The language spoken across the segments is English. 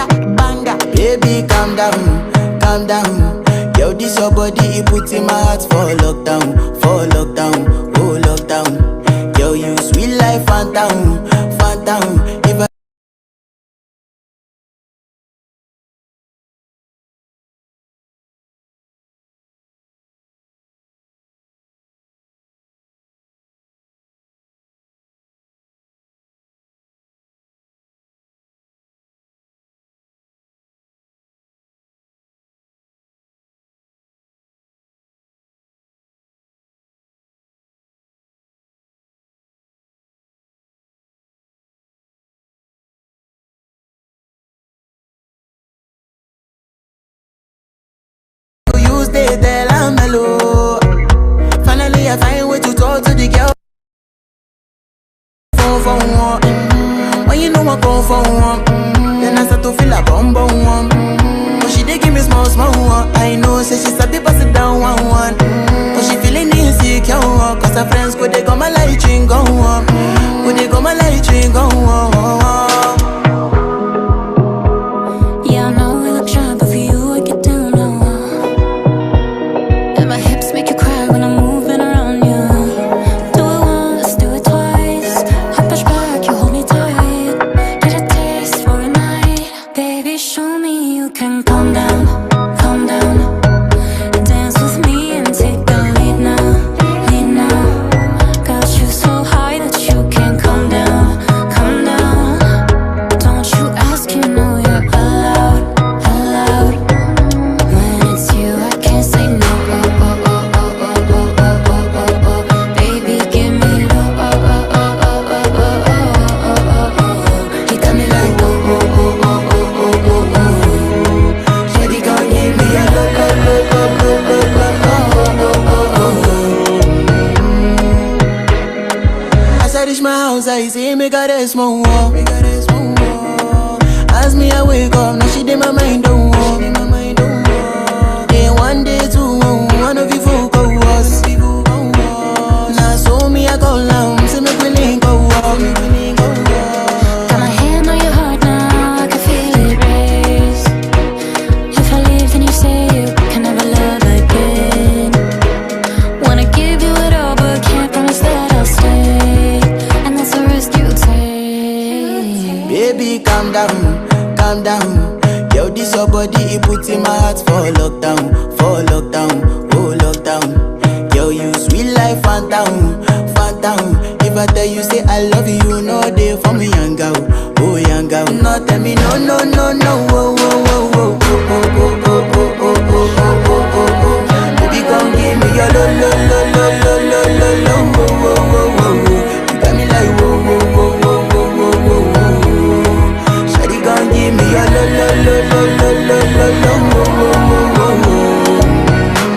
banger, banger. Baby, calm down. Yo, this your body, it puts in my heart for lockdown, oh lockdown. Yo, you sweet life, phantom, phantom. If I use they tell I'm mellow. Finally, I find way to talk to the girl. For one, when you know I go for one, then I start to feel a bum bum one. But she dey give me small one. I know, say she sabi pass it down one. But she feeling insecure, cause her friends go they go my light ring go on, go they go my light ring go on. Yeah, I know we look shy, but for you I get down low. And my hips make you cry when I'm moving around you. Do it once, do it twice. I push back, you hold me tight. Get a taste for a night. Baby, show me you can calm down, calm down. Dance with me and take the lead now, lead now. Got you so high that you can't calm down, calm down. Don't you ask, you know you're allowed, allowed. When it's you, I can't say no. Oh, oh, oh, oh, oh, oh, oh, oh, oh, oh. Baby, give me low. Oh, oh, oh, oh, oh, oh, oh, oh, oh, oh. You got me like oh, oh, oh, oh, oh, oh, oh, oh. Shawty gon' give me a low, low, low, low, low, low, low, oh, oh, oh, oh. As I reach my house, I see me got a small wall. As me, I wake up, now she did my mind don't walk. Day one, day two, one of you folk go us. Now so me, I go down, see me willing go walk. Got my hand on your heart now, I can feel it race. If I leave, then you say you can never love again. Wanna give you it all, but can't promise that I'll stay. And that's a risk you take. Baby, calm down. Yo, this your body, it puts in my heart for lockdown, oh lockdown. Yo, you sweet life, phantom, phantom. If I tell you, say I love you, you know they for me, young girl, oh young girl. No, tell me, no, no, no, no, oh, oh, oh, oh, oh, oh, oh, oh, oh, oh, oh, oh, oh, oh. Baby, come give me your lo, lo, lo, lo, lo, lo, lo, lo, oh, oh, oh, oh, oh. You got me like, whoa, whoa, whoa, whoa, whoa, whoa, whoa, whoa. Shawty, come give me your lo, lo, lo, lo, lo, lo, lo, lo, oh, oh, oh, oh, oh.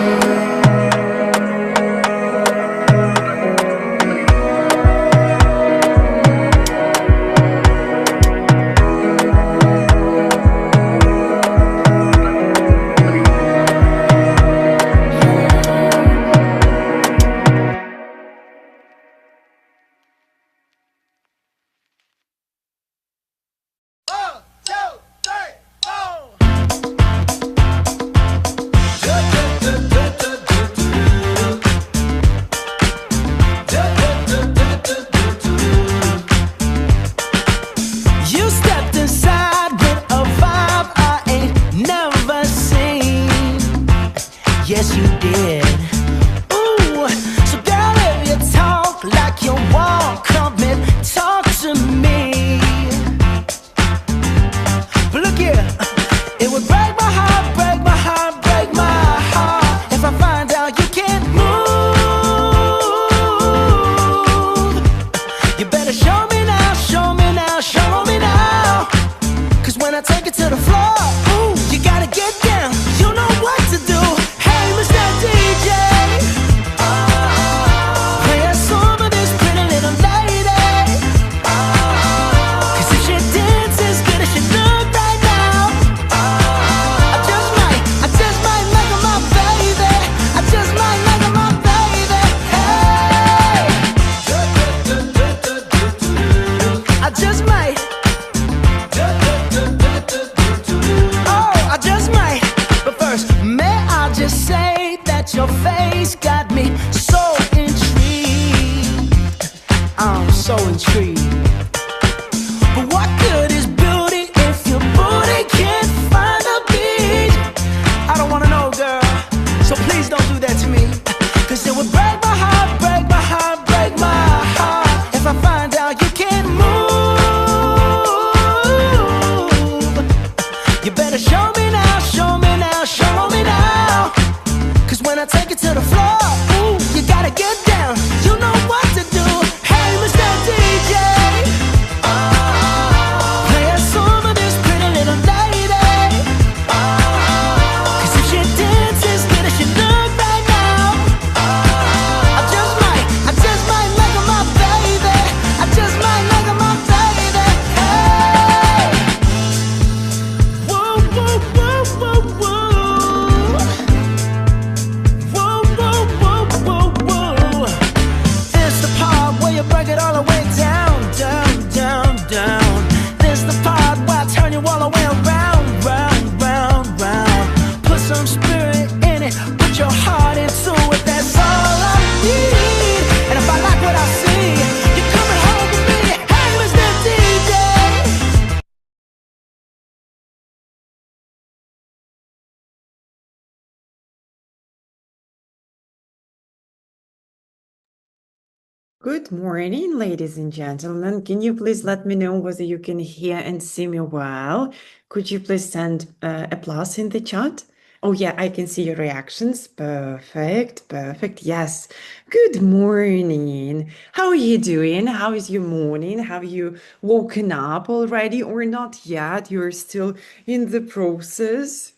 Good morning, ladies and gentlemen. Can you please let me know whether you can hear and see me well? Could you please send a plus in the chat? Oh, yeah, I can see your reactions. Perfect, perfect. Yes. Good morning. How are you doing? How is your morning? Have you woken up already or not yet? You're still in the process.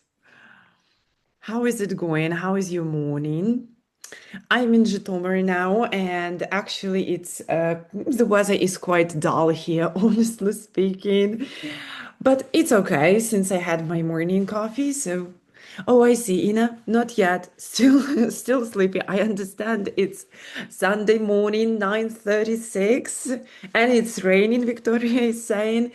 How is it going? How is your morning? I'm in Zhytomyr now, and actually, it's the weather is quite dull here, honestly speaking. But it's okay since I had my morning coffee. So, oh, I see, Ina, not yet. Still, still sleepy. I understand. It's Sunday morning, 9:36, and it's raining. Victoria is saying.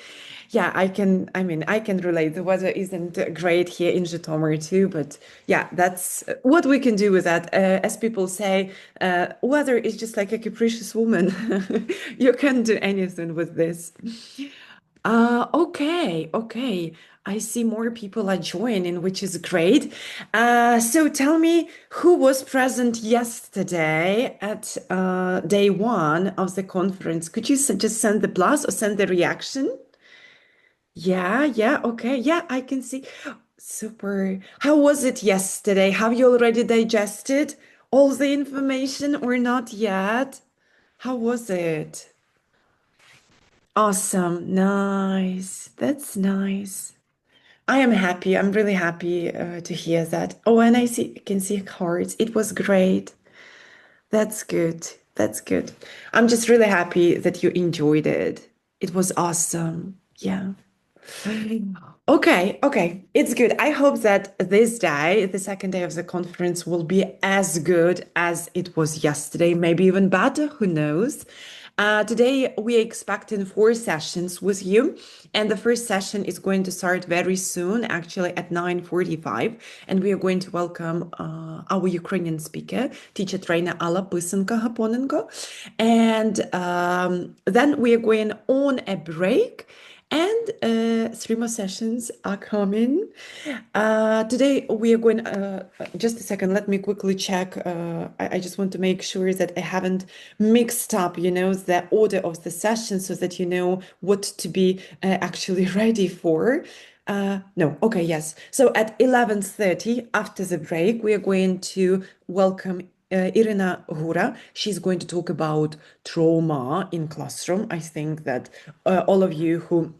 Yeah, I can relate. The weather isn't great here in Zhytomyr too, but yeah, that's what we can do with that. As people say, weather is just like a capricious woman. You can't do anything with this. Okay, okay. I see more people are joining, which is great. So tell me who was present yesterday at day one of the conference. Could you just send the plus or send the reaction? Yeah, yeah, okay. Yeah, I can see. Super. How was it yesterday? Have you already digested all the information or not yet? How was it? Awesome. Nice. That's nice. I am happy. I'm really happy to hear that. Oh, and can see cards. It was great. That's good. That's good. I'm just really happy that you enjoyed it. It was awesome. Yeah. Okay, okay. It's good. I hope that this day, the second day of the conference, will be as good as it was yesterday, maybe even better, who knows? Today, we are expecting four sessions with you, and the first session is going to start very soon, actually at 9:45, and we are going to welcome our Ukrainian speaker, teacher trainer Alla Pysanka-Haponenko, and then we are going on a break. And three more sessions are coming. Today we are going, just a second, let me quickly check. I just want to make sure that I haven't mixed up, the order of the session so that you know what to be actually ready for. No, okay, yes. So at 11:30, after the break, we are going to welcome Irina Hura. She's going to talk about trauma in classroom. I think that all of you who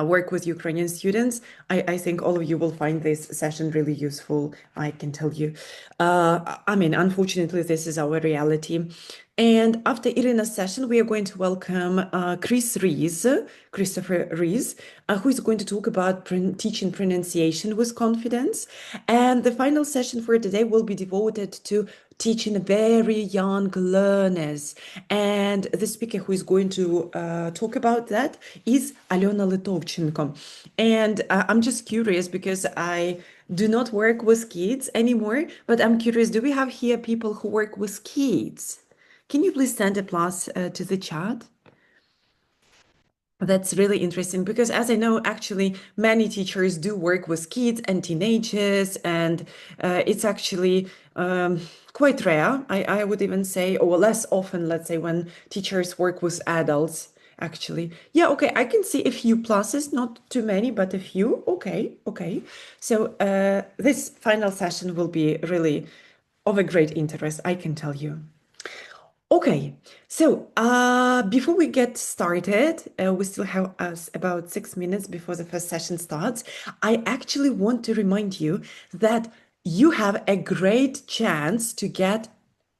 work with Ukrainian students. I think all of you will find this session really useful, I can tell you. Unfortunately, this is our reality. And after Irina's session, we are going to welcome Christopher Rees, who is going to talk about teaching pronunciation with confidence. And the final session for today will be devoted to teaching very young learners. And the speaker who is going to talk about that is Alena Litovchenko. And I'm just curious because I do not work with kids anymore, but I'm curious, do we have here people who work with kids? Can you please send a plus to the chat? That's really interesting because, as I know, actually, many teachers do work with kids and teenagers, and it's actually quite rare, I would even say, or less often, let's say, when teachers work with adults, actually. Yeah, okay, I can see a few pluses, not too many, but a few. Okay, okay. So this final session will be really of a great interest, I can tell you. Okay, so before we get started, we still have us about 6 minutes before the first session starts. I actually want to remind you that you have a great chance to get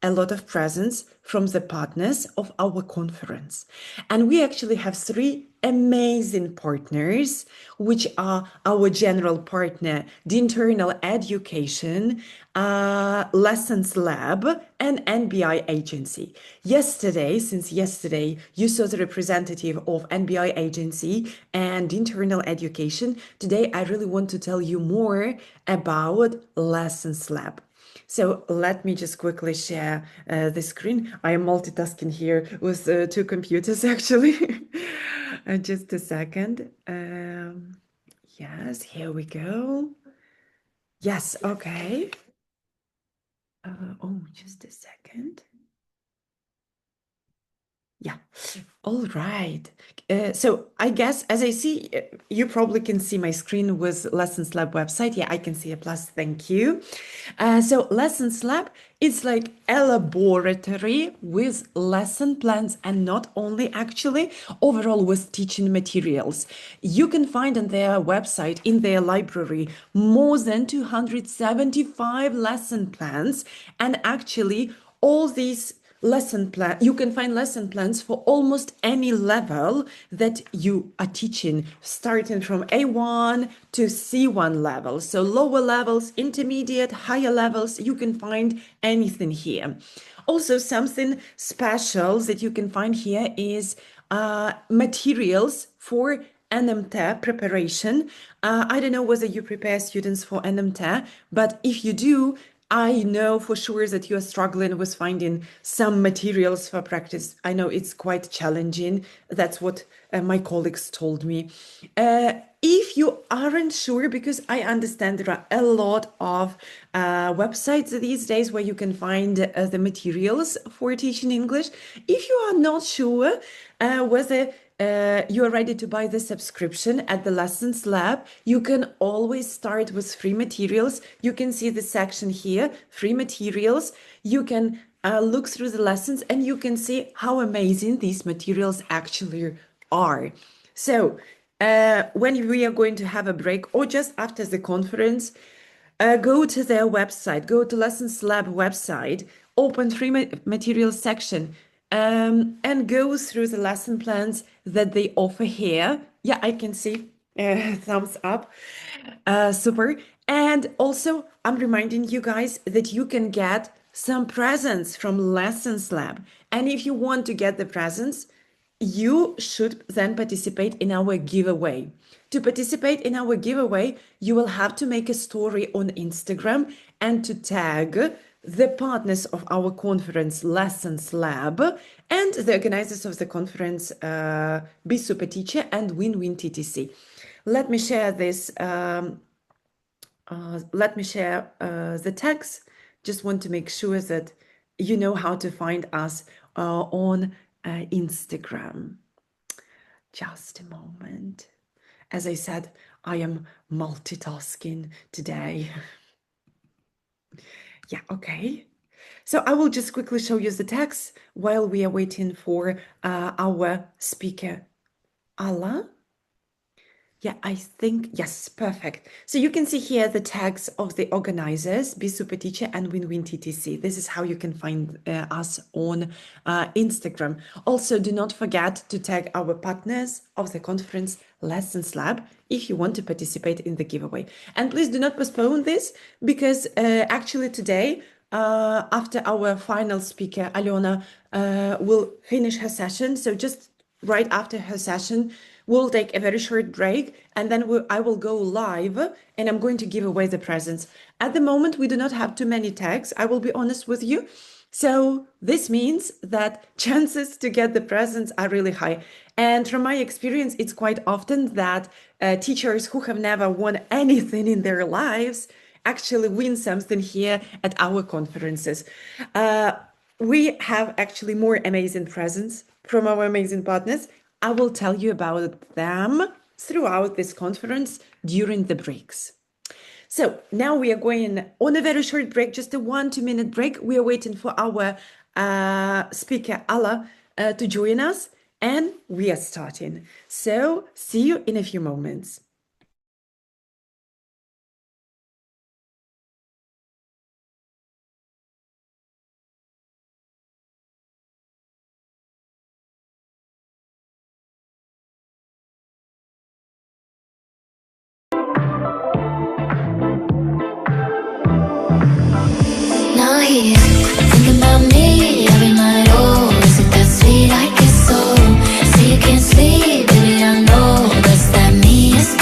a lot of presents from the partners of our conference. And we actually have three amazing partners, which are our general partner, the Internal Education, Lessons Lab, and NBI Agency. Since yesterday, you saw the representative of NBI Agency and Internal Education. Today, I really want to tell you more about Lessons Lab. So let me just quickly share the screen. I am multitasking here with two computers actually. Just a second. Yes, here we go. Yes, okay. Oh, just a second. All right. So I guess as I see, you probably can see my screen with Lessons Lab website. Yeah, I can see a plus. Thank you. So Lessons Lab, it's like a laboratory with lesson plans and not only actually overall with teaching materials. You can find on their website, in their library, more than 275 lesson plans, and actually all these lesson plan you can find lesson plans for almost any level that you are teaching, starting from A1 to C1 level. So lower levels, intermediate, higher levels, you can find anything here. Also, something special that you can find here is materials for NMT preparation. I don't know whether you prepare students for NMT, but if you do, I know for sure that you are struggling with finding some materials for practice. I know it's quite challenging. That's what my colleagues told me. If you aren't sure, because I understand there are a lot of websites these days where you can find the materials for teaching English. If you are not sure whether you are ready to buy the subscription at the Lessons Lab, you can always start with free materials. You can see the section here, free materials. You can look through the lessons and you can see how amazing these materials actually are. So when we are going to have a break or just after the conference, go to their website, go to Lessons Lab website, open free materials section, and go through the lesson plans that they offer here. Yeah, I can see thumbs up. Super. And also, I'm reminding you guys that you can get some presents from Lessons Lab. And if you want to get the presents, you should then participate in our giveaway. To participate in our giveaway, you will have to make a story on Instagram and to tag the partners of our conference, Lessons Lab, and the organizers of the conference, Be Super Teacher and Win-Win TTC. Let me share this. Let me share the tags. Just want to make sure that you know how to find us on Instagram. Just a moment. As I said, I am multitasking today. Yeah, okay. So I will just quickly show you the text while we are waiting for our speaker, Alla. Yeah, I think, yes, perfect. So you can see here the tags of the organizers, Be Super Teacher and Win-Win TTC. This is how you can find us on Instagram. Also, do not forget to tag our partners of the conference, Lessons Lab, if you want to participate in the giveaway. And please do not postpone this because actually today, after our final speaker, Alena, will finish her session. So just right after her session, we'll take a very short break and then I will go live and I'm going to give away the presents. At the moment, we do not have too many tags, I will be honest with you. So this means that chances to get the presents are really high. And from my experience, it's quite often that teachers who have never won anything in their lives actually win something here at our conferences. We have actually more amazing presents from our amazing partners. I will tell you about them throughout this conference during the breaks. So now we are going on a very short break, just a 1-2 minute break. We are waiting for our speaker, Alla, to join us, and we are starting. So see you in a few moments. Now he's thinking about me every night. Oh, is it that sweet? I guess so. So you can't sleep, baby. I know that's that me. It's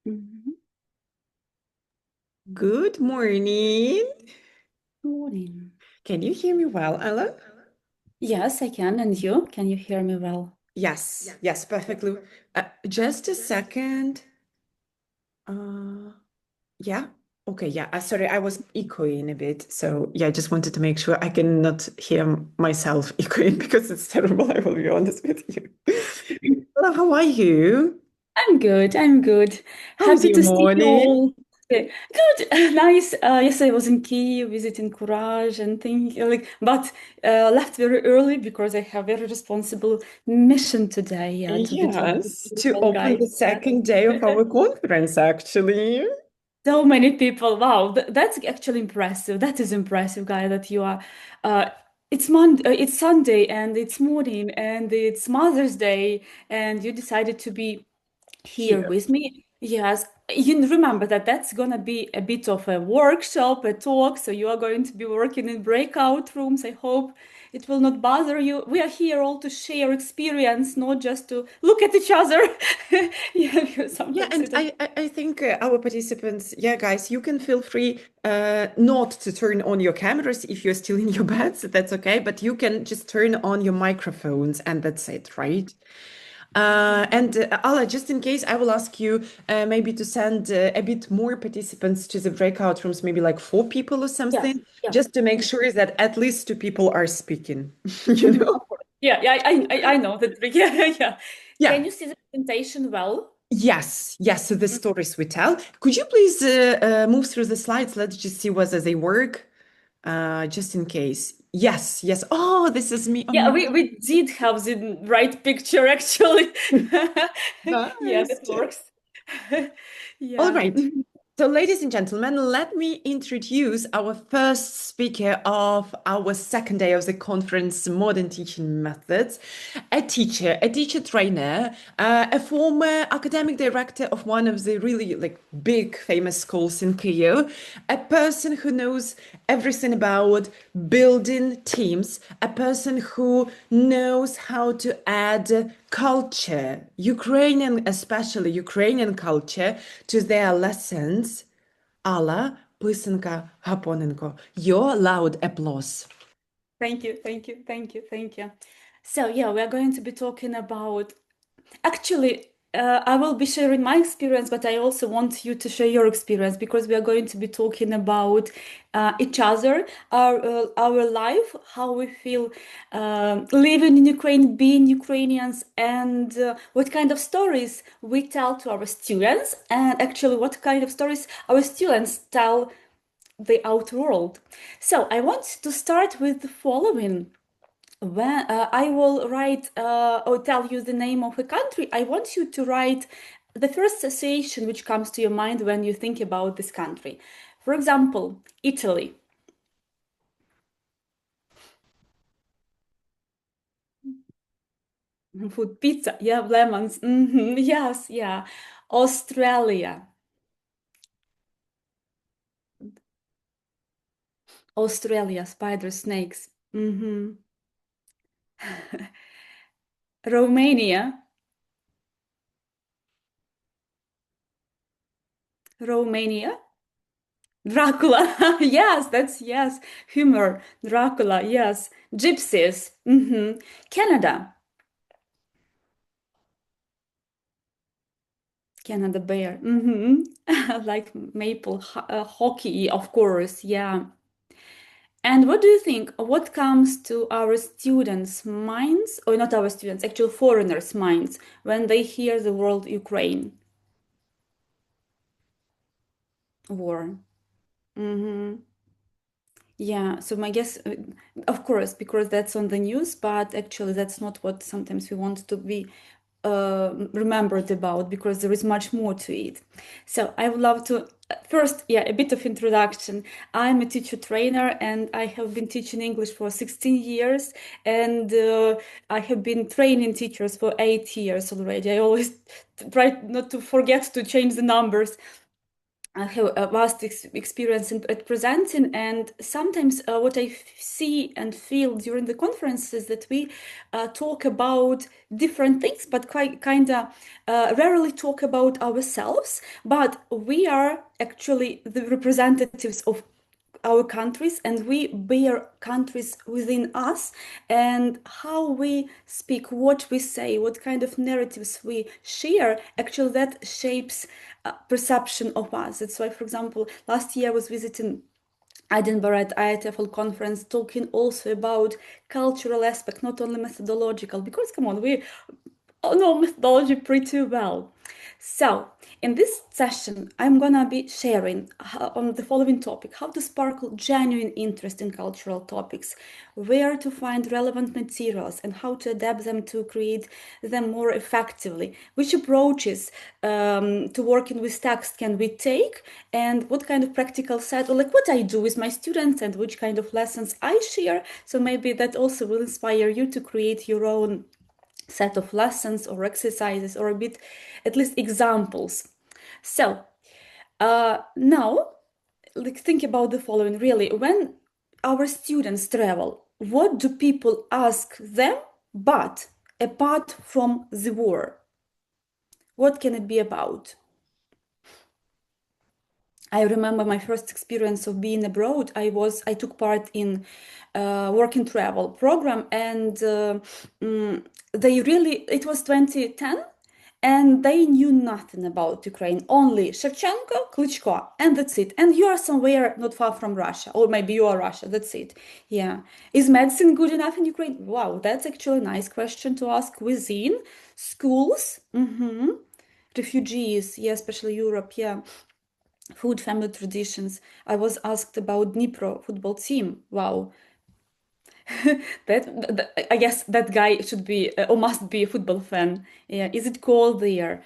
Mhm. Good morning. Morning. Can you hear me well, Alla? Yes, I can. And you? Can you hear me well? Yes, yes, perfectly. Just a second. Uh, yeah. Okay, yeah. Sorry, I was echoing a bit. So, yeah, I just wanted to make sure I cannot hear myself echoing because it's terrible. I will be honest with you. Alla, how are you? I'm good. I'm good. How's Happy your to see you morning? all. Okay. Good. Nice. Yesterday I was in Kyiv visiting Courage and things like, but left very early because I have very responsible mission today. Yeah, to be talking to Yes, to people, open guys. the second day of our conference, actually. So many people. Wow, that's actually impressive. That is impressive, guy, that you are. Uh, it's Monday, it's Sunday, and it's morning, and it's Mother's Day, and you decided to be here Here. with me. Yes, you remember that that's gonna be a bit of a workshop, a talk. So you are going to be working in breakout rooms. I hope it will not bother you. We are here all to share experience, not just to look at each other. Yeah, because Yeah, sometimes and it is. I think our participants, yeah, guys, you can feel free not to turn on your cameras if you're still in your beds. That's okay, but you can just turn on your microphones and that's it, right? And Alla, just in case, I will ask you maybe to send a bit more participants to the breakout rooms, maybe like 4 people or Yes, something, yes. just to make sure that at least 2 people are speaking, you Mhm, know? of course. Yeah, yeah, I know that. Yeah, yeah. Can Yeah. you see the presentation well? Yes, yes. So the stories we tell. Could you please move through the slides? Let's just see whether they work, just in case. Yes, yes. Oh, this is me. Yeah, Oh, we did have the right picture actually. Yeah, nice. that works. All Yeah. right. So, ladies and gentlemen, let me introduce our first speaker of our second day of the conference, Modern Teaching Methods, a teacher trainer, a former academic director of one of the really like big famous schools in Kyiv, a person who knows everything about building teams, a person who knows how to add culture, Ukrainian, especially Ukrainian culture, to their lessons. Alla, Pysanka-Haponenko. Your loud applause. Thank you, thank you, thank you, thank you. So yeah, we are going to be talking about actually, I will be sharing my experience, but I also want you to share your experience because we are going to be talking about each other, our life, how we feel living in Ukraine, being Ukrainians, and what kind of stories we tell to our students, and actually what kind of stories our students tell the outer world. So I want to start with the following. When I will write or tell you the name of a country, I want you to write the first association which comes to your mind when you think about this country. For example, Italy, food, pizza, yeah, lemons, yes, yeah. Australia, Australia, spiders, snakes. Romania, Romania. Dracula, yes, that's yes. Humor, Dracula, yes. Gypsies, Canada, Canada Bear, like maple hockey, of course, yeah. And what do you think? What comes to our students' minds, or not our students, actual foreigners' minds, when they hear the word Ukraine war? hmm Yeah, so my guess, of course, because that's on the news, but actually that's not what sometimes we want to be remembered about because there is much more to it. So I would love to first, yeah, a bit of introduction. I'm a teacher trainer and I have been teaching English for 16 years and I have been training teachers for 8 years already. I always try not to forget to change the numbers. I have a vast experience at presenting, and sometimes what I see and feel during the conferences that we talk about different things, but quite kind of rarely talk about ourselves. But we are actually the representatives of our countries, and we bear countries within us, and how we speak, what we say, what kind of narratives we share, actually that shapes perception of us. That's why, for example, last year I was visiting Edinburgh at IATFL conference, talking also about cultural aspect, not only methodological, because come on, we know methodology pretty well. So in this session, I'm gonna be sharing on the following topic: how to sparkle genuine interest in cultural topics, where to find relevant materials, and how to adapt them to create them more effectively, which approaches to working with text can we take, and what kind of practical set, or like what I do with my students, and which kind of lessons I share. So maybe that also will inspire you to create your own set of lessons or exercises, or a bit at least examples. So now like think about the following. Really, when our students travel, what do people ask them? But apart from the war, what can it be about? I remember my first experience of being abroad. I took part in work and travel program, and they really, it was 2010, and they knew nothing about Ukraine, only Shevchenko, Klitschko, and that's it. And you are somewhere not far from Russia, or maybe you are Russia, that's it. Yeah. Is medicine good enough in Ukraine? Wow, that's actually a nice question to ask within schools. Refugees, yeah, especially Europe, yeah. Food, family traditions. I was asked about Dnipro football team. Wow. I guess that guy should be or must be a football fan. Yeah. Is it cold there?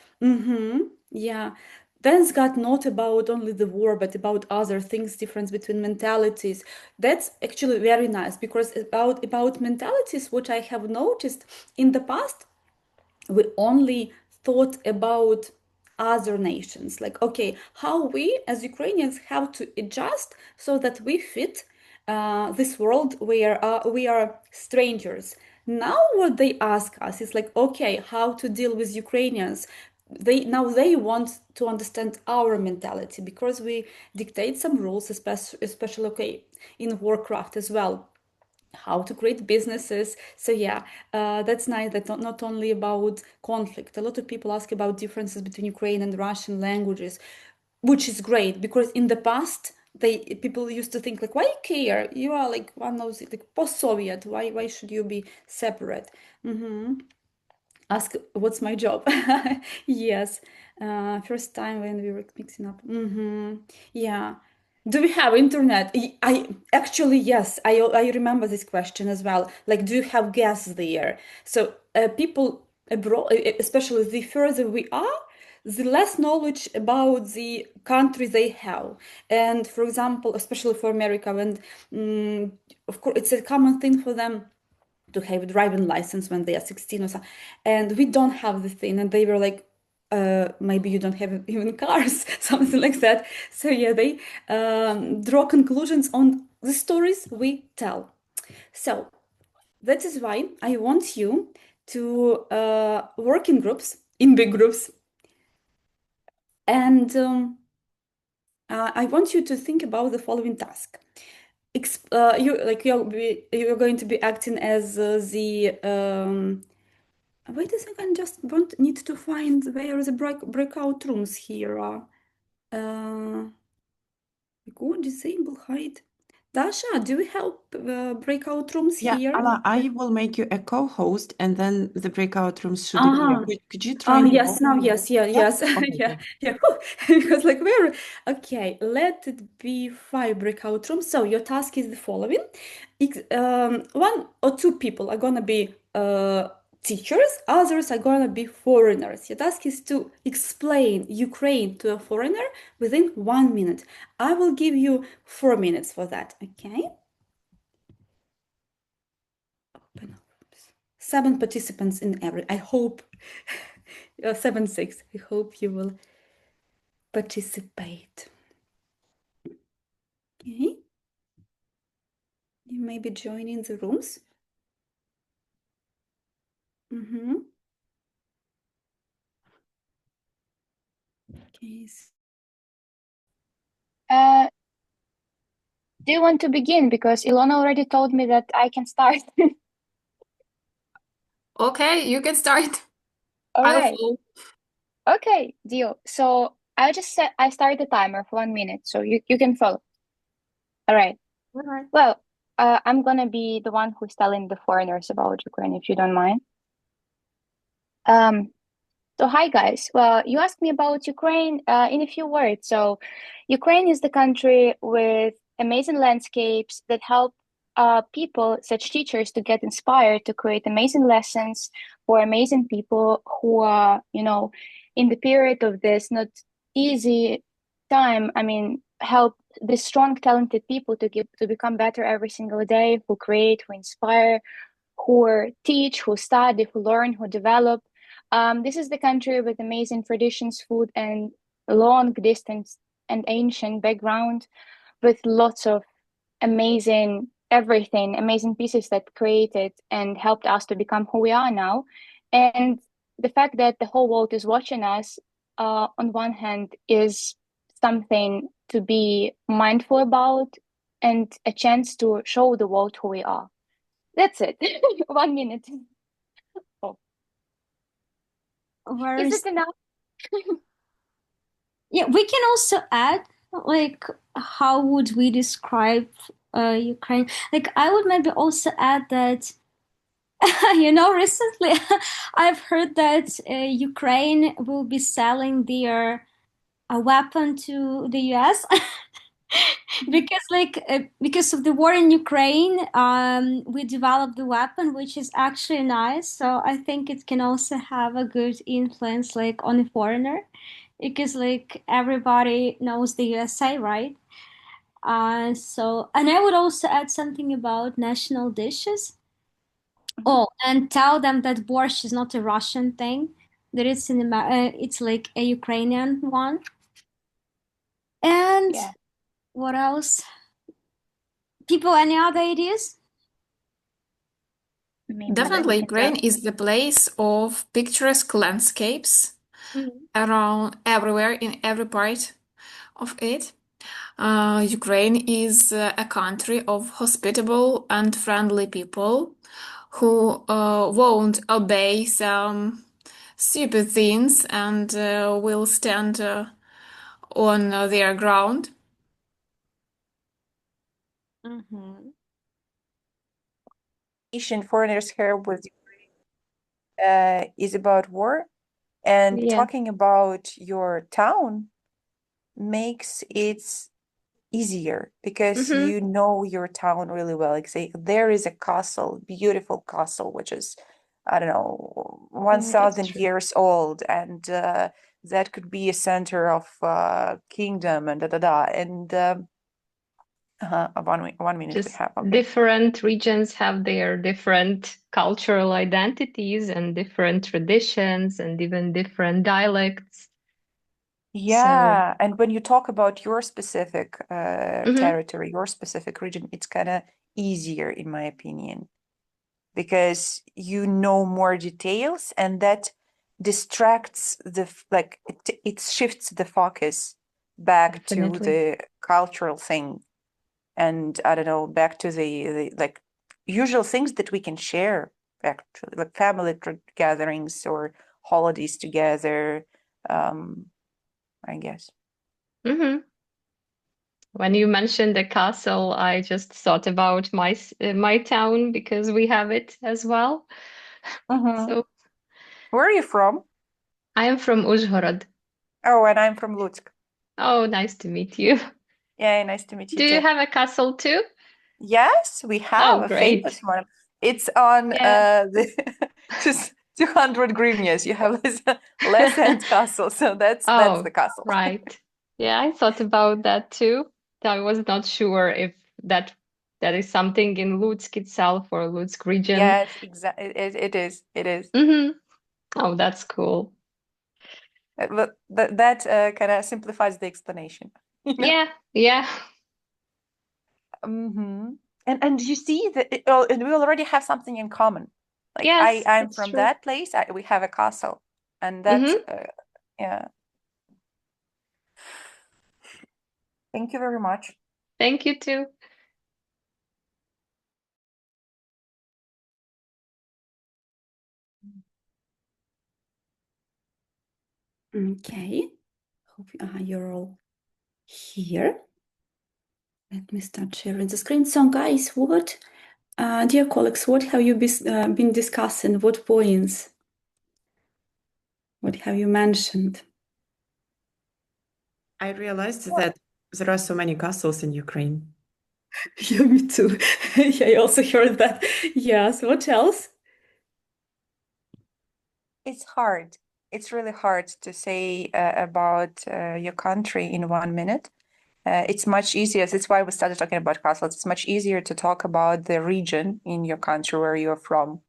Yeah. Then it's got not about only the war, but about other things, difference between mentalities. That's actually very nice, because about mentalities, what I have noticed in the past, we only thought about other nations, like, okay, how we as Ukrainians have to adjust so that we fit this world where we are strangers. Now what they ask us is like, okay, how to deal with Ukrainians. They want to understand our mentality, because we dictate some rules, especially okay in Warcraft as well, how to create businesses. So yeah, that's nice. That not only about conflict. A lot of people ask about differences between Ukraine and Russian languages, which is great, because in the past people used to think like, why you care? You are like one of the like post-Soviet. Why should you be separate? Ask what's my job. Yes. First time when we were mixing up. Yeah. Do we have internet? I actually, yes, I remember this question as well. Like, do you have gas there? So people abroad, especially the further we are, the less knowledge about the country they have. And for example, especially for America, when of course it's a common thing for them to have a driving license when they are 16 or something, and we don't have the thing, and they were like, maybe you don't have even cars, something like that. So yeah, they draw conclusions on the stories we tell. So that is why I want you to work in groups, in big groups, and I want you to think about the following task. You're going to be acting as the wait a second, just need to find where the breakout rooms here are. Go disable hide. Dasha, do we have breakout rooms Yeah, here? Alla, I will make you a co-host, and then the breakout rooms should appear. Could you try Yes, now, now? yes, yeah, Yeah? yes, Okay, yeah, okay. yeah. Because like where? Okay, let it be 5 breakout rooms. So your task is the following: one or two people are gonna be teachers, others are gonna be foreigners. Your task is to explain Ukraine to a foreigner within 1 minute. I will give you 4 minutes for that. Okay. Open up. 7 participants in every. I hope 7, 6. I hope you will participate. Okay. You may be joining the rooms. Okay. Do you want to begin? Because Ilona already told me that I can start. Okay, you can start. All I'll right. follow. Okay, deal. So I start the timer for 1 minute, so you can follow. All right. All right. Well, I'm gonna be the one who's telling the foreigners about Ukraine, if you don't mind. So hi guys. Well, you asked me about Ukraine in a few words. So Ukraine is the country with amazing landscapes that help people, such teachers, to get inspired to create amazing lessons for amazing people who are, in the period of this not easy time. I mean, help the strong, talented people to become better every single day, who create, who inspire, who teach, who study, who learn, who develop. This is the country with amazing traditions, food, and long distance and ancient background with lots of amazing everything, amazing pieces that created and helped us to become who we are now. And the fact that the whole world is watching us, on one hand, is something to be mindful about and a chance to show the world who we are. That's it. 1 minute. Oh, Where is is it enough? Yeah, we can also add like how would we describe Ukraine? Like I would maybe also add that recently I've heard that Ukraine will be selling their a weapon to the US because of the war in Ukraine, we developed the weapon, which is actually nice. So I think it can also have a good influence like on a foreigner because like everybody knows the USA, right? And I would also add something about national dishes. Oh, and tell them that borscht is not a Russian thing, that it's like a Ukrainian one. And Yeah, what else? People, any other ideas? maybe we Definitely, can tell. Ukraine is the place of picturesque landscapes around everywhere in every part of it. Ukraine is a country of hospitable and friendly people who won't obey some stupid things and will stand on their ground. Mm-hmm. Foreigners here with is about war, and Yeah, talking about your town makes it easier because mm-hmm. you know your town really well. Like say there is a castle, beautiful castle, which is I don't know That's 1,000 true. years old, and that could be a center of kingdom and da da da. And 1 minute we Just have. Okay. different regions have their different cultural identities and different traditions and even different dialects. So, Yeah, and when you talk about your specific mhm, territory, your specific region, it's kind of easier, in my opinion, because you know more details, and that distracts like it shifts the focus back to definitely. the cultural thing, and I don't know, back to the like usual things that we can share, actually, like family gatherings or holidays together, I guess. Hmm. When you mentioned the castle, I just thought about my town because we have it as well. Mm-hmm. So Where are you from? I am from Uzhhorod. Oh, and I'm from Lutsk. Oh, nice to meet you. Yeah, nice to meet you Do you too. have a castle too? Yes, we have Oh, a great. famous one. It's on Yeah. the just 200 hryvnias. You have this less end castle, so that's Oh, the castle. right. Yeah, I thought about that too. I was not sure if that is something in Lutsk itself or Lutsk region. Yes, exactly. It is. It is. Hmm. Oh, that's cool. But that kind of simplifies the explanation, you know? Yeah, yeah. And you see that and we already have something in common. Like Yes, I'm it's from true. that place. We have a castle, and that Mm-hmm. yeah. Thank you very much. Thank you too. Okay. Hope you're all here. Let me start sharing the screen. So, guys, dear colleagues, what have you been discussing? What points? What have you mentioned? I realized that there are so many castles in Ukraine. Yeah, me too. Yeah, I also heard that. Yes. What else? It's hard. It's really hard to say about your country in 1 minute. It's much easier. That's why we started talking about castles. It's much easier to talk about the region in your country where you're from.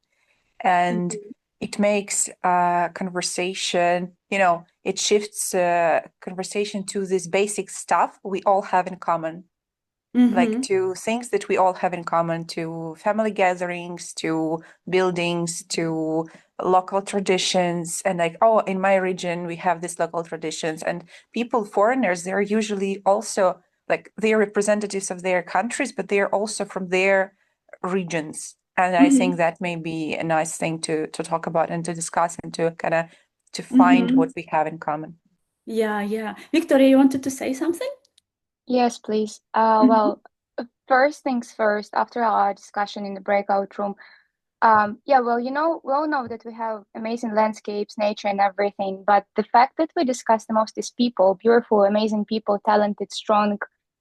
And it makes conversation, it shifts conversation to this basic stuff we all have in common. Like to things that we all have in common, to family gatherings, to buildings, to local traditions. And like, oh, in my region, we have these local traditions. And people, foreigners, they're usually also like they're representatives of their countries, but they're also from their regions. And I think that may be a nice thing to talk about and to discuss and to kind of to find what we have in common. Yeah. Victoria, you wanted to say something? Yes, please. Well, first things first, after our discussion in the breakout room, yeah, well, we all know that we have amazing landscapes, nature, and everything, but the fact that we discuss the most is people, beautiful, amazing people, talented, strong,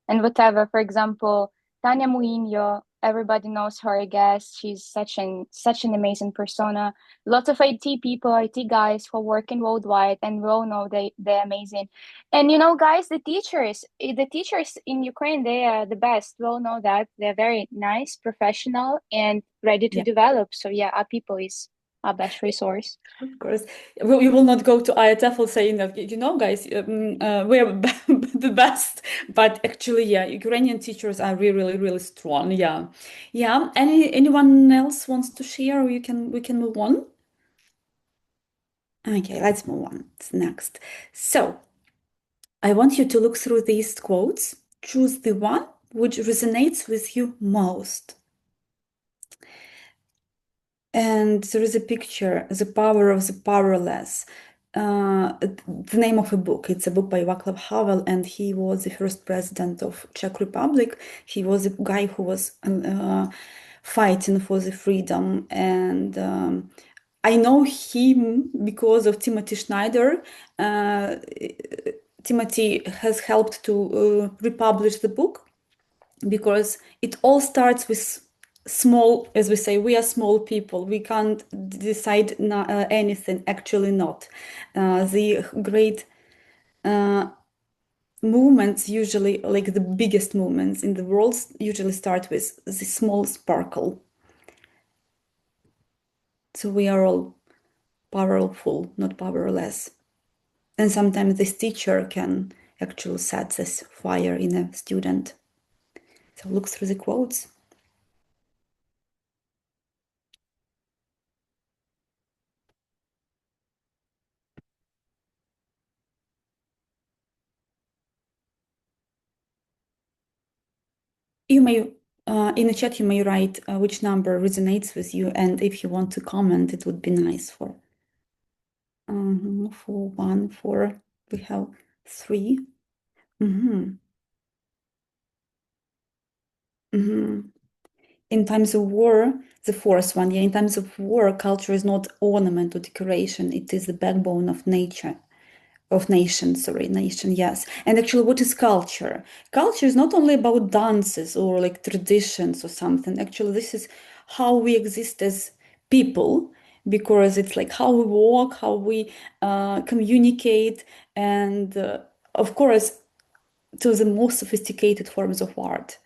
and whatever. For example, Tanya Muinho, everybody knows her, I guess. She's such an amazing persona. Lots of IT people, IT guys who are working worldwide, and we all know they're amazing. And guys, the teachers in Ukraine, they are the best. We all know that. They're very nice, professional, and ready to Yeah. develop. So yeah, our people is our best resource. Of course, we will not go to IATEFL saying that, guys, we're the best. But actually, yeah, Ukrainian teachers are really, really, really strong. Yeah. Anyone else wants to share? Or we can move on. Okay, let's move on. It's next. So I want you to look through these quotes. Choose the one which resonates with you most. And there is a picture, The Power of the Powerless. The name of a book. It's a book by Václav Havel, and he was the first president of Czech Republic. He was a guy who was fighting for the freedom. And I know him because of Timothy Schneider. Timothy has helped to republish the book, because it all starts with small, as we say, we are small people. We can't decide anything, actually not. The great movements, usually like the biggest movements in the world, usually start with the small sparkle. So we are all powerful, not powerless. And sometimes this teacher can actually set this fire in a student. So look through the quotes. You may, in the chat, you may write which number resonates with you, and if you want to comment, it would be nice for 1, 4. We have 3. In times of war, the fourth one, yeah, in times of war, culture is not ornament or decoration, it is the backbone of nature. Nation, yes. And actually, what is culture? Culture is not only about dances or like traditions or something. Actually, this is how we exist as people, because it's like how we walk, how we communicate, and of course, to the most sophisticated forms of art.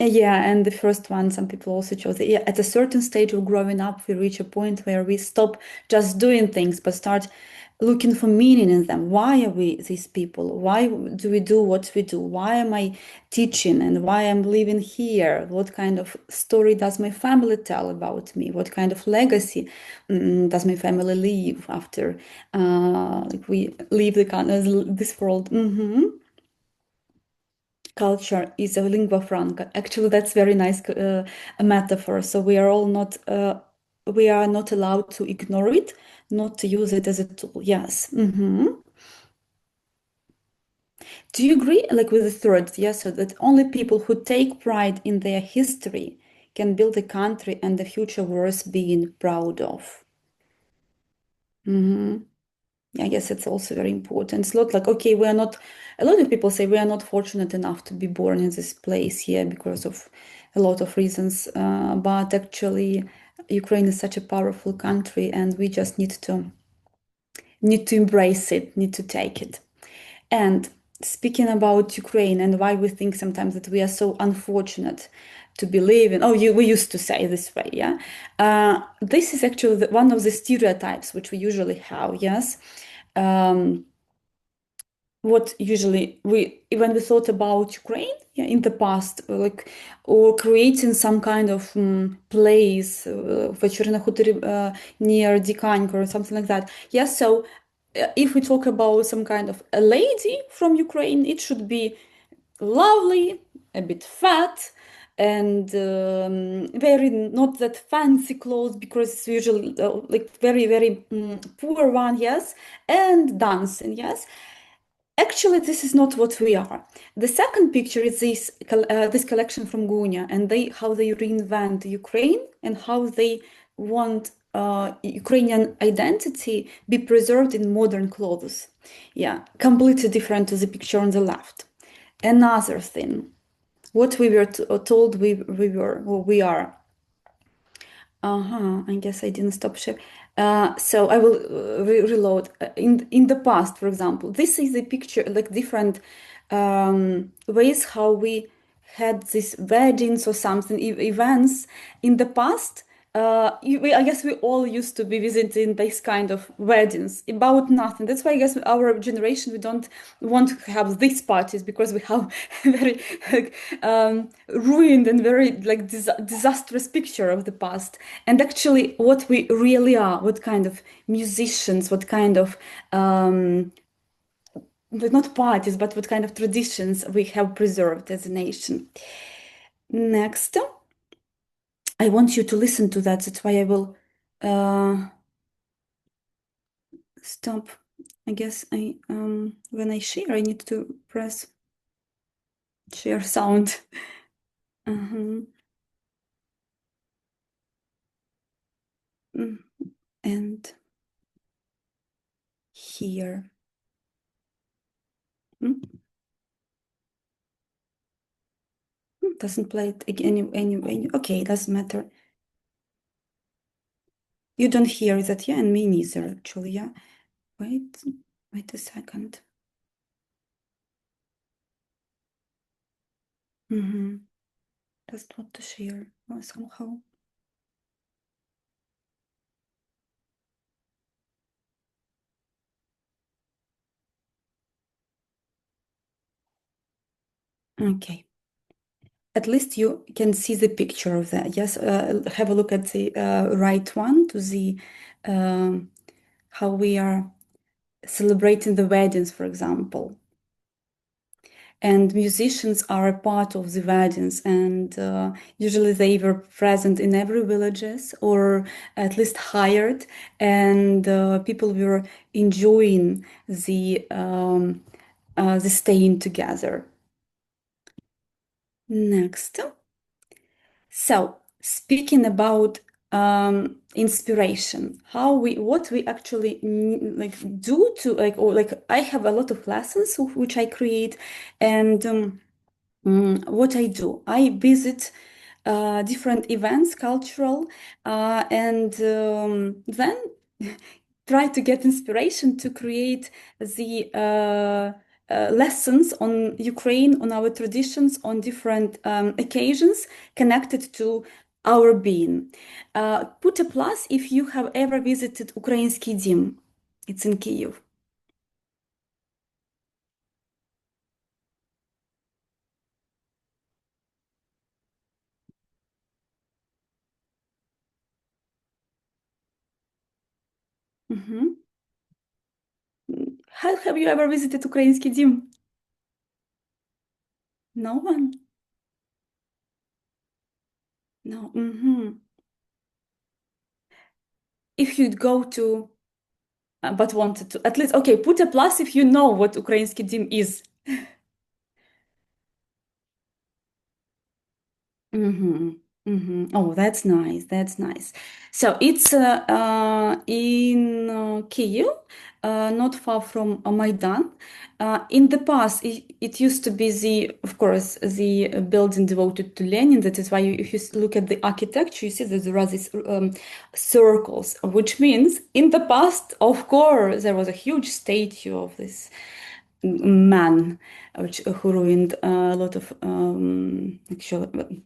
Yeah, and the first one, some people also chose it. Yeah, at a certain stage of growing up, we reach a point where we stop just doing things, but start looking for meaning in them. Why are we these people? Why do we do what we do? Why am I teaching and why I'm living here? What kind of story does my family tell about me? What kind of legacy does my family leave after like we leave this world? Culture is a lingua franca. Actually, that's very nice a metaphor. So we are not allowed to ignore it, not to use it as a tool. Yes. Do you agree, like with the third? Yes, so that only people who take pride in their history can build a country and a future worth being proud of. I guess it's also very important. It's not like, okay, we are not, a lot of people say we are not fortunate enough to be born in this place here because of a lot of reasons. But actually, Ukraine is such a powerful country and we just need to embrace it, need to take it. And speaking about Ukraine and why we think sometimes that we are so unfortunate to believe in, we used to say this way, yeah. This is actually one of the stereotypes which we usually have, yes. What usually when we thought about Ukraine in the past, like, or creating some kind of place, near Dikanka or something like that. Yes, so if we talk about some kind of a lady from Ukraine, it should be lovely, a bit fat, and very not that fancy clothes because it's usually like very, very poor one, yes, and dancing, yes. Actually, this is not what we are. The second picture is this collection from Gunya, and how they reinvent Ukraine and how they want Ukrainian identity be preserved in modern clothes. Yeah, completely different to the picture on the left. Another thing, what we were told we are. I guess I didn't stop share. So I will reload. In the past, for example, this is a picture, like different ways how we had these weddings or something, events in the past. I guess we all used to be visiting this kind of weddings about nothing. That's why I guess our generation, we don't want to have these parties because we have very like, ruined and very like disastrous picture of the past. And actually, what we really are, what kind of musicians, what kind of not parties, but what kind of traditions we have preserved as a nation. Next. I want you to listen to that. That's why I will stop. I guess when I share, I need to press share sound. And here. Doesn't play it again anyway. Okay, doesn't matter. You don't hear that, yeah, and me neither, actually, yeah. Wait a second. Just want to share somehow. Okay. At least you can see the picture of that. Yes, have a look at the right one to the how we are celebrating the weddings, for example. And musicians are a part of the weddings, and usually they were present in every villages or at least hired, and people were enjoying the staying together. Next. So speaking about inspiration, what we actually like do to I have a lot of lessons which I create, and what I do, I visit different events, cultural, and then try to get inspiration to create the lessons on Ukraine, on our traditions, on different occasions connected to our being. Put a plus if you have ever visited Ukrainsky Dім. It's in Kyiv. Mhm. Have you ever visited Ukrainsky Dім? No one? No. If you'd go to, but wanted to, at least, okay, put a plus if you know what Ukrainsky Dім is. Oh, that's nice. That's nice. So it's in Kyiv, not far from Maidan. In the past, it used to be of course, the building devoted to Lenin. That is why if you look at the architecture, you see that there are these circles, which means in the past, of course, there was a huge statue of this man, who ruined a lot of actually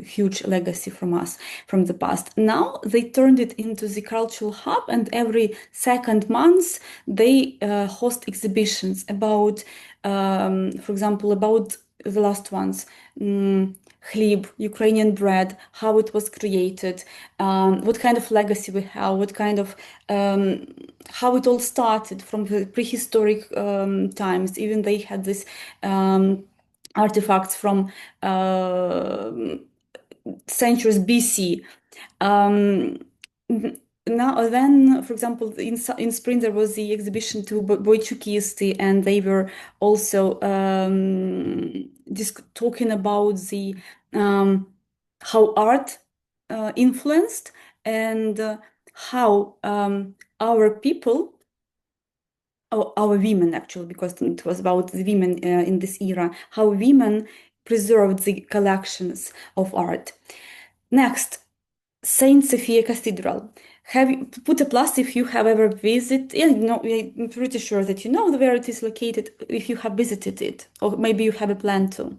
huge legacy from us from the past. Now they turned it into the cultural hub, and every second month they host exhibitions about, for example, about the last ones. Хліб, Ukrainian bread, how it was created, what kind of legacy we have, what kind of how it all started from the prehistoric times. Even they had this artifacts from centuries BC. Now, then, for example, in spring there was the exhibition to Boychukisty, and they were also just talking about the how art influenced, and how our people, our women actually, because it was about the women in this era, how women preserved the collections of art. Next, Saint Sophia Cathedral. Have you put a plus if you have ever visited? Yeah, no, I'm pretty sure that you know where it is located if you have visited it, or maybe you have a plan to.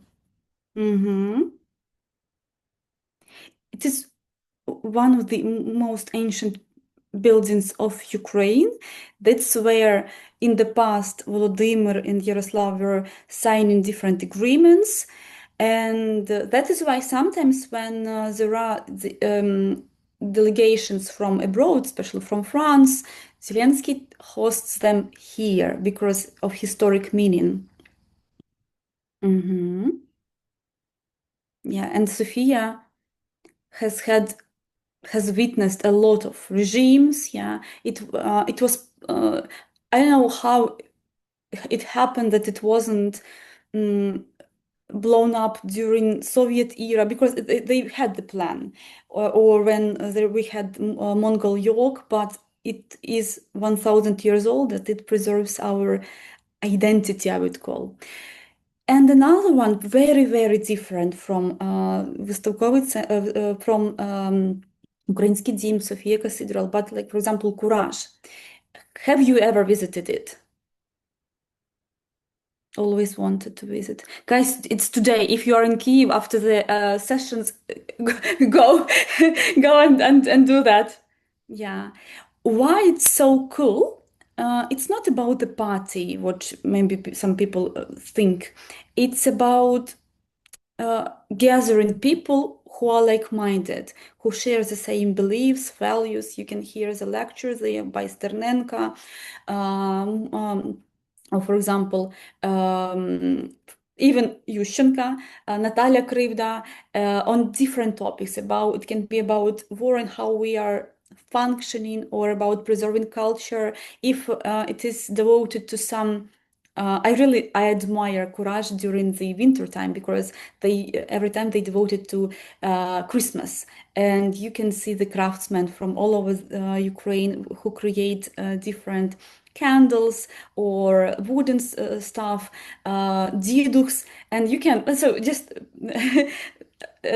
It is one of the most ancient buildings of Ukraine. That's where in the past Volodymyr and Yaroslav were signing different agreements. And that is why sometimes when there are delegations from abroad, especially from France, Zelensky hosts them here because of historic meaning. Yeah, and Sofia has witnessed a lot of regimes. Yeah, it was I don't know how it happened that it wasn't blown up during Soviet era, because they had the plan, or when we had Mongol York, but it is 1,000 years old, that it preserves our identity, I would call. And another one, very, very different from from Ukrainsky Dім, Sofia Cathedral, but like, for example, Courage. Have you ever visited it? Always wanted to visit. Guys, it's today. If you are in Kyiv after the sessions, go go and do that. Yeah. Why it's so cool? It's not about the party, what maybe some people think. It's about gathering people who are like-minded, who share the same beliefs, values. You can hear the lectures there by Sternenka, or for example, even Yushchenko, Natalia Krivda, on different topics. It can be about war and how we are functioning, or about preserving culture. If it is devoted to some, I admire Courage during the winter time, because every time they devoted to Christmas, and you can see the craftsmen from all over Ukraine who create different candles or wooden stuff, diduks, and you can so just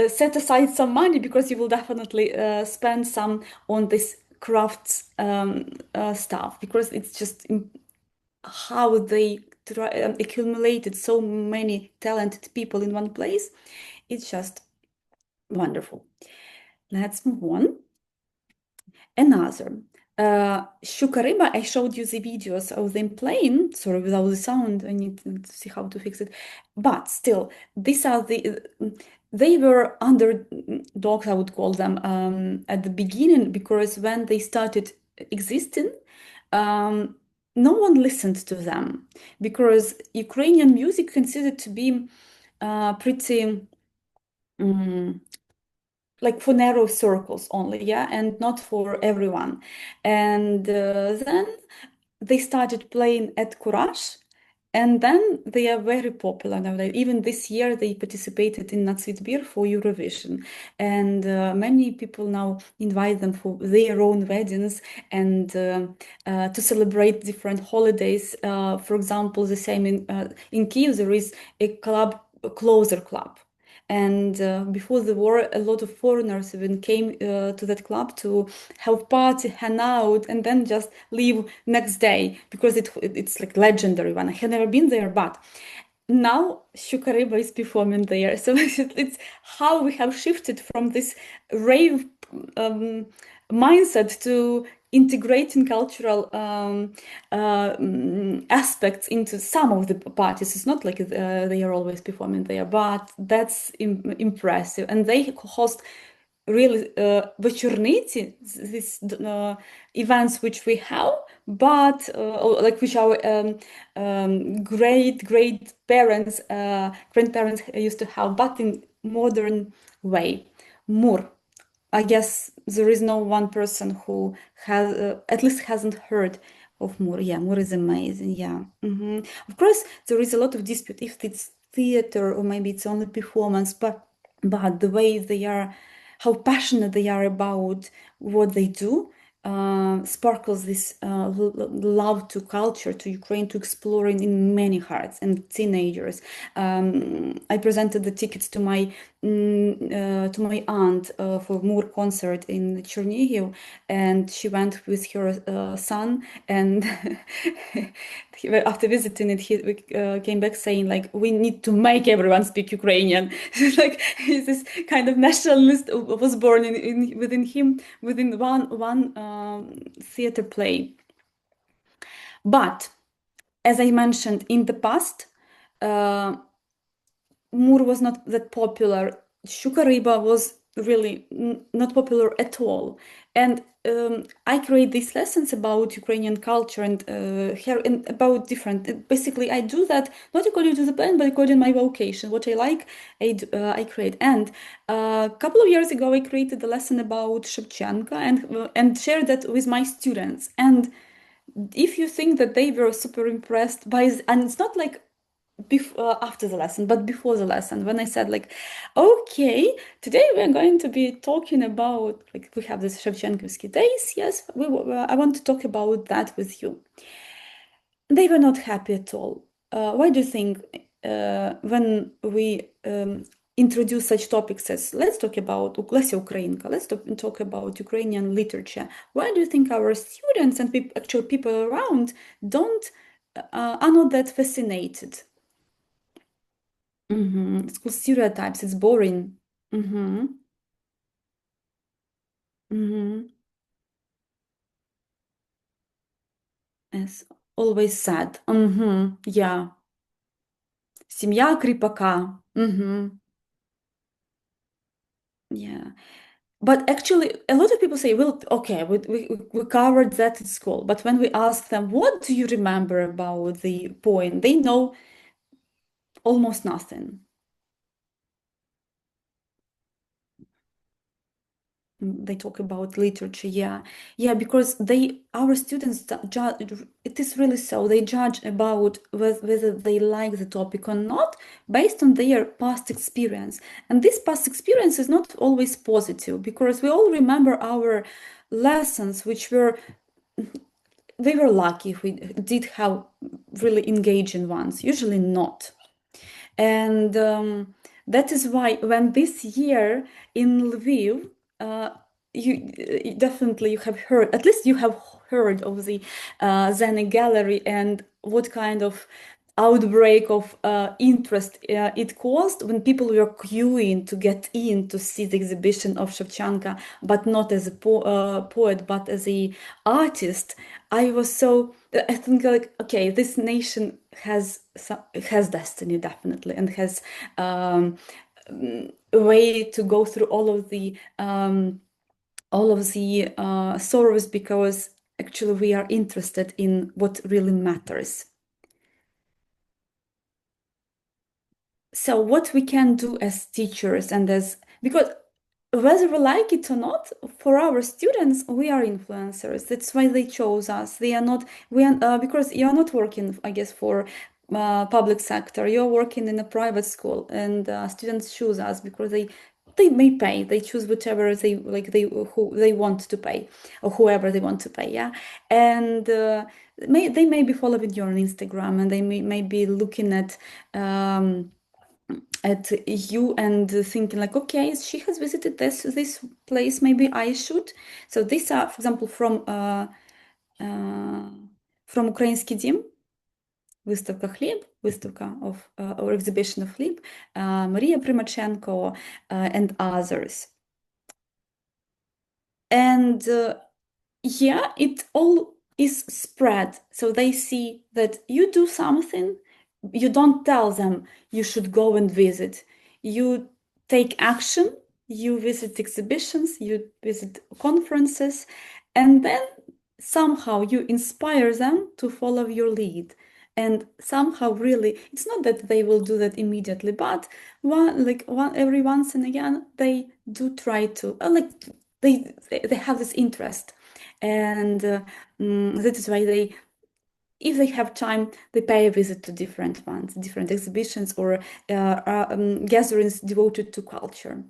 set aside some money, because you will definitely spend some on this crafts stuff, because it's just how they accumulated so many talented people in one place. It's just wonderful. Let's move on. Another Shukariba, I showed you the videos of them playing. Sorry, without the sound, I need to see how to fix it. But still, these are they were underdogs, I would call them, at the beginning, because when they started existing, no one listened to them, because Ukrainian music considered to be pretty like for narrow circles only, yeah, and not for everyone. And then they started playing at Courage, and then they are very popular now. Even this year, they participated in Natsvitbir for Eurovision, and many people now invite them for their own weddings and to celebrate different holidays. For example, the same in Kiev, there is a club, a closer club. And before the war, a lot of foreigners even came to that club to have party, hang out, and then just leave next day, because it's like legendary one. I have never been there, but now Shukariba is performing there. So it's how we have shifted from this rave mindset to integrating cultural aspects into some of the parties. It's not like they are always performing there, but that's impressive. And they host really вечорниці, these events which we have, but like which our great parents, grandparents used to have, but in modern way. Mur. I guess there is no one person who has at least hasn't heard of Moore. Yeah, Moore is amazing. Yeah. Of course, there is a lot of dispute if it's theater or maybe it's only performance, but the way they are, how passionate they are about what they do, sparkles this love to culture, to Ukraine, to exploring in many hearts and teenagers. I presented the tickets to my aunt for Moore concert in Chernihiv, and she went with her son, and after visiting it, he came back saying like, we need to make everyone speak Ukrainian. Like this kind of nationalist was born within him, within one theater play. But as I mentioned in the past, Moore was not that popular. Shukariba was really not popular at all. And I create these lessons about Ukrainian culture and here and about different. Basically, I do that not according to the plan, but according to my vocation. What I like, I create. And a couple of years ago, I created a lesson about Shevchenko and shared that with my students. And if you think that they were super impressed by, and it's not like after the lesson, but before the lesson, when I said like, okay, today we're going to be talking about, like, we have this Shevchenkovsky days. Yes, I want to talk about that with you. They were not happy at all. Why do you think when we introduce such topics as let's talk about Ukrainka, let's talk about Ukrainian literature, why do you think our students and actual people around are not that fascinated? It's called stereotypes. It's boring. It's always sad. Yeah. Семья крепака. Yeah. But actually, a lot of people say, well, okay, we covered that at school. But when we ask them, what do you remember about the poem? They know almost nothing. They talk about literature, yeah, because our students judge. It is really so. They judge about whether they like the topic or not based on their past experience, and this past experience is not always positive, because we all remember our lessons, which were they were lucky if we did have really engaging ones. Usually not. And that is why when this year in Lviv, you definitely you have heard, at least you have heard of the Zany Gallery and what kind of outbreak of interest it caused when people were queuing to get in to see the exhibition of Shevchenko, but not as a poet, but as a artist. I was so, I think like, okay, this nation has destiny definitely, and has a way to go through all of the sorrows, because actually we are interested in what really matters. So what we can do as teachers, and as, because whether we like it or not, for our students, we are influencers. That's why they chose us. They are not, because you're not working, I guess, for public sector. You're working in a private school, and students choose us because they may pay. They choose whatever they like. Who they want to pay, or whoever they want to pay. Yeah, and they may be following you on Instagram, and they may be looking at you and thinking like, okay, she has visited this place, maybe I should. So these are, for example, from Ukrainsky Дім, виставка хліб, виставка of or exhibition of хліб, Maria Primachenko, and others. And yeah, it all is spread. So they see that you do something, you don't tell them you should go and visit. You take action, you visit exhibitions, you visit conferences, and then somehow you inspire them to follow your lead. And somehow, really, it's not that they will do that immediately, but every once and again, they do try to they have this interest, and that is why they, if they have time, they pay a visit to different ones, different exhibitions, or gatherings devoted to culture.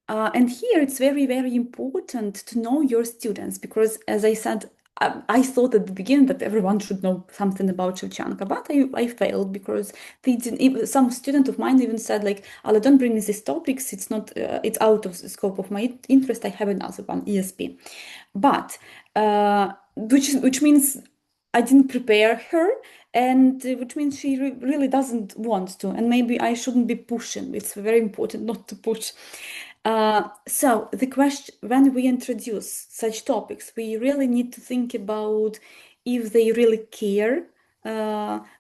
And here it's very, very important to know your students, because, as I said, I thought at the beginning that everyone should know something about Shevchenko, but I failed, because they didn't. Even, some student of mine even said like, "Alla, don't bring me these topics. It's not. It's out of the scope of my interest. I have another one, ESP." But which means I didn't prepare her, and which means she really doesn't want to, and maybe I shouldn't be pushing. It's very important not to push. So the question, when we introduce such topics, we really need to think about if they really care,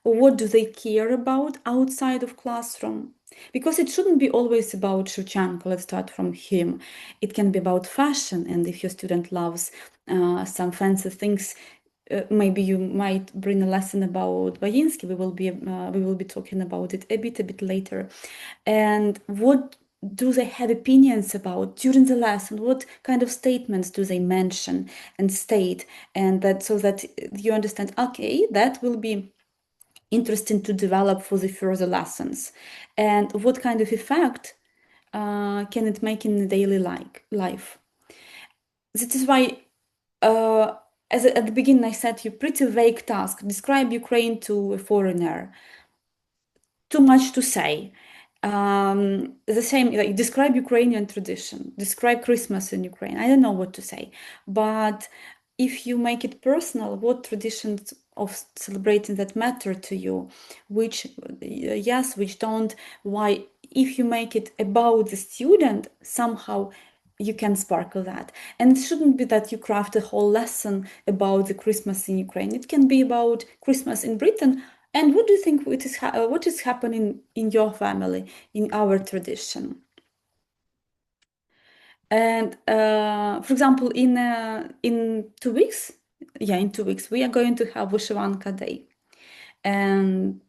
what do they care about outside of classroom. Because it shouldn't be always about Shevchenko. Let's start from him. It can be about fashion, and if your student loves some fancy things, maybe you might bring a lesson about Bayinsky. We will be talking about it a bit later. And what do they have opinions about during the lesson? What kind of statements do they mention and state? And that, so that you understand, okay, that will be interesting to develop for the further lessons. And what kind of effect can it make in the daily life? That is why, as at the beginning, I said you pretty vague task. Describe Ukraine to a foreigner. Too much to say. The same, like, describe Ukrainian tradition, describe Christmas in Ukraine. I don't know what to say, but if you make it personal, what traditions of celebrating that matter to you, which yes, which don't, why, if you make it about the student, somehow you can sparkle that. And it shouldn't be that you craft a whole lesson about the Christmas in Ukraine. It can be about Christmas in Britain. And what do you think what is happening in your family, in our tradition? And for example, in 2 weeks, in 2 weeks, we are going to have Vyshyvanka Day. And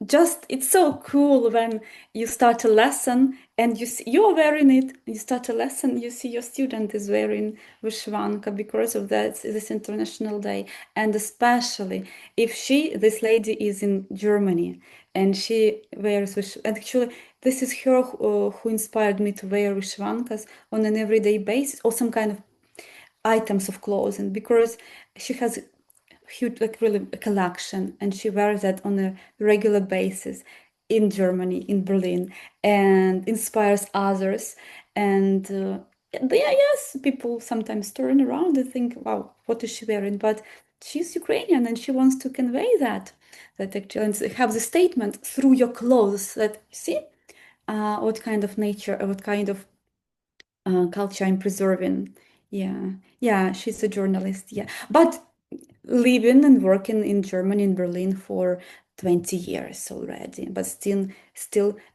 just, it's so cool when you start a lesson and you're wearing it. You start a lesson, you see your student is wearing Vyshyvanka because of this International Day. And especially if this lady is in Germany and she wears and actually this is her who inspired me to wear Vyshyvankas on an everyday basis, or some kind of items of clothing, because she has huge, like, really a collection, and she wears that on a regular basis in Germany, in Berlin, and inspires others. And yes, people sometimes turn around and think, wow, what is she wearing? But she's Ukrainian and she wants to convey that actually, and have the statement through your clothes that, see, what kind of nature, what kind of culture I'm preserving. Yeah, she's a journalist, yeah. But living and working in Germany, in Berlin for 20 years already, but still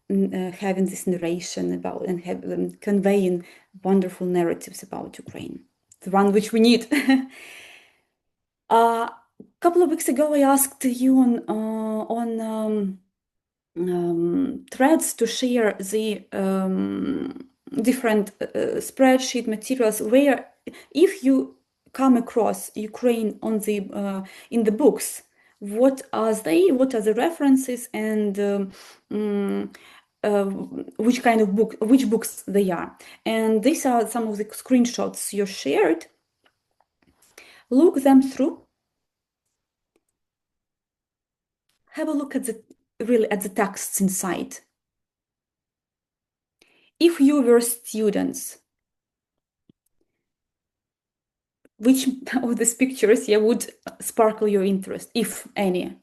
having this narration about and conveying wonderful narratives about Ukraine, the one which we need. A couple of weeks ago, I asked you on threads to share the different spreadsheet materials where, if you come across Ukraine on the in the books, what are they? What are the references, and which kind of book, which books they are? And these are some of the screenshots you shared. Look them through. Have a look at the texts inside. If you were students, which of these pictures would sparkle your interest, if any?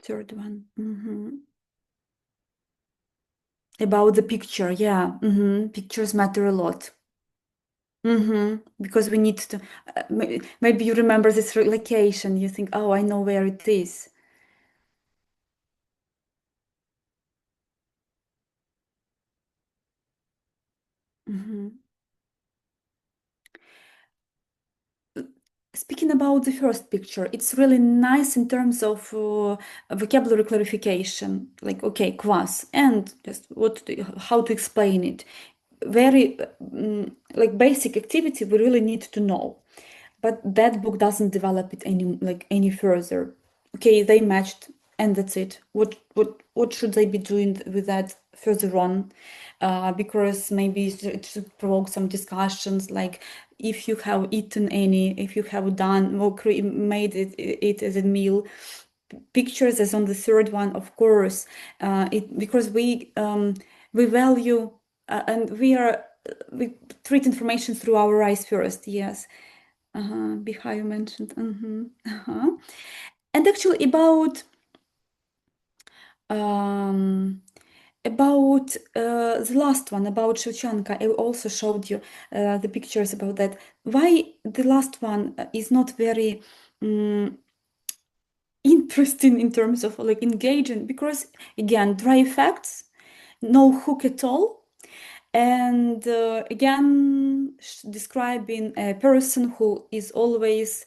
Third one. About the picture, yeah. Pictures matter a lot. Because we need to, maybe you remember this location, you think, oh, I know where it is. Speaking about the first picture, it's really nice in terms of vocabulary clarification, like, okay, kwas, and just how to explain it. Very like basic activity we really need to know, but that book doesn't develop it any further. Okay, they matched, and that's it. What should they be doing with that further on? Because maybe it should provoke some discussions, like if you have eaten any, if you have done or made it as a meal. Pictures as on the third one, of course, because we value and we treat information through our eyes first. Yes, Biha, you mentioned. And actually about the last one, about Shevchenko, I also showed you the pictures about that. Why the last one is not very interesting in terms of like engaging? Because again, dry facts, no hook at all. And again, describing a person who is always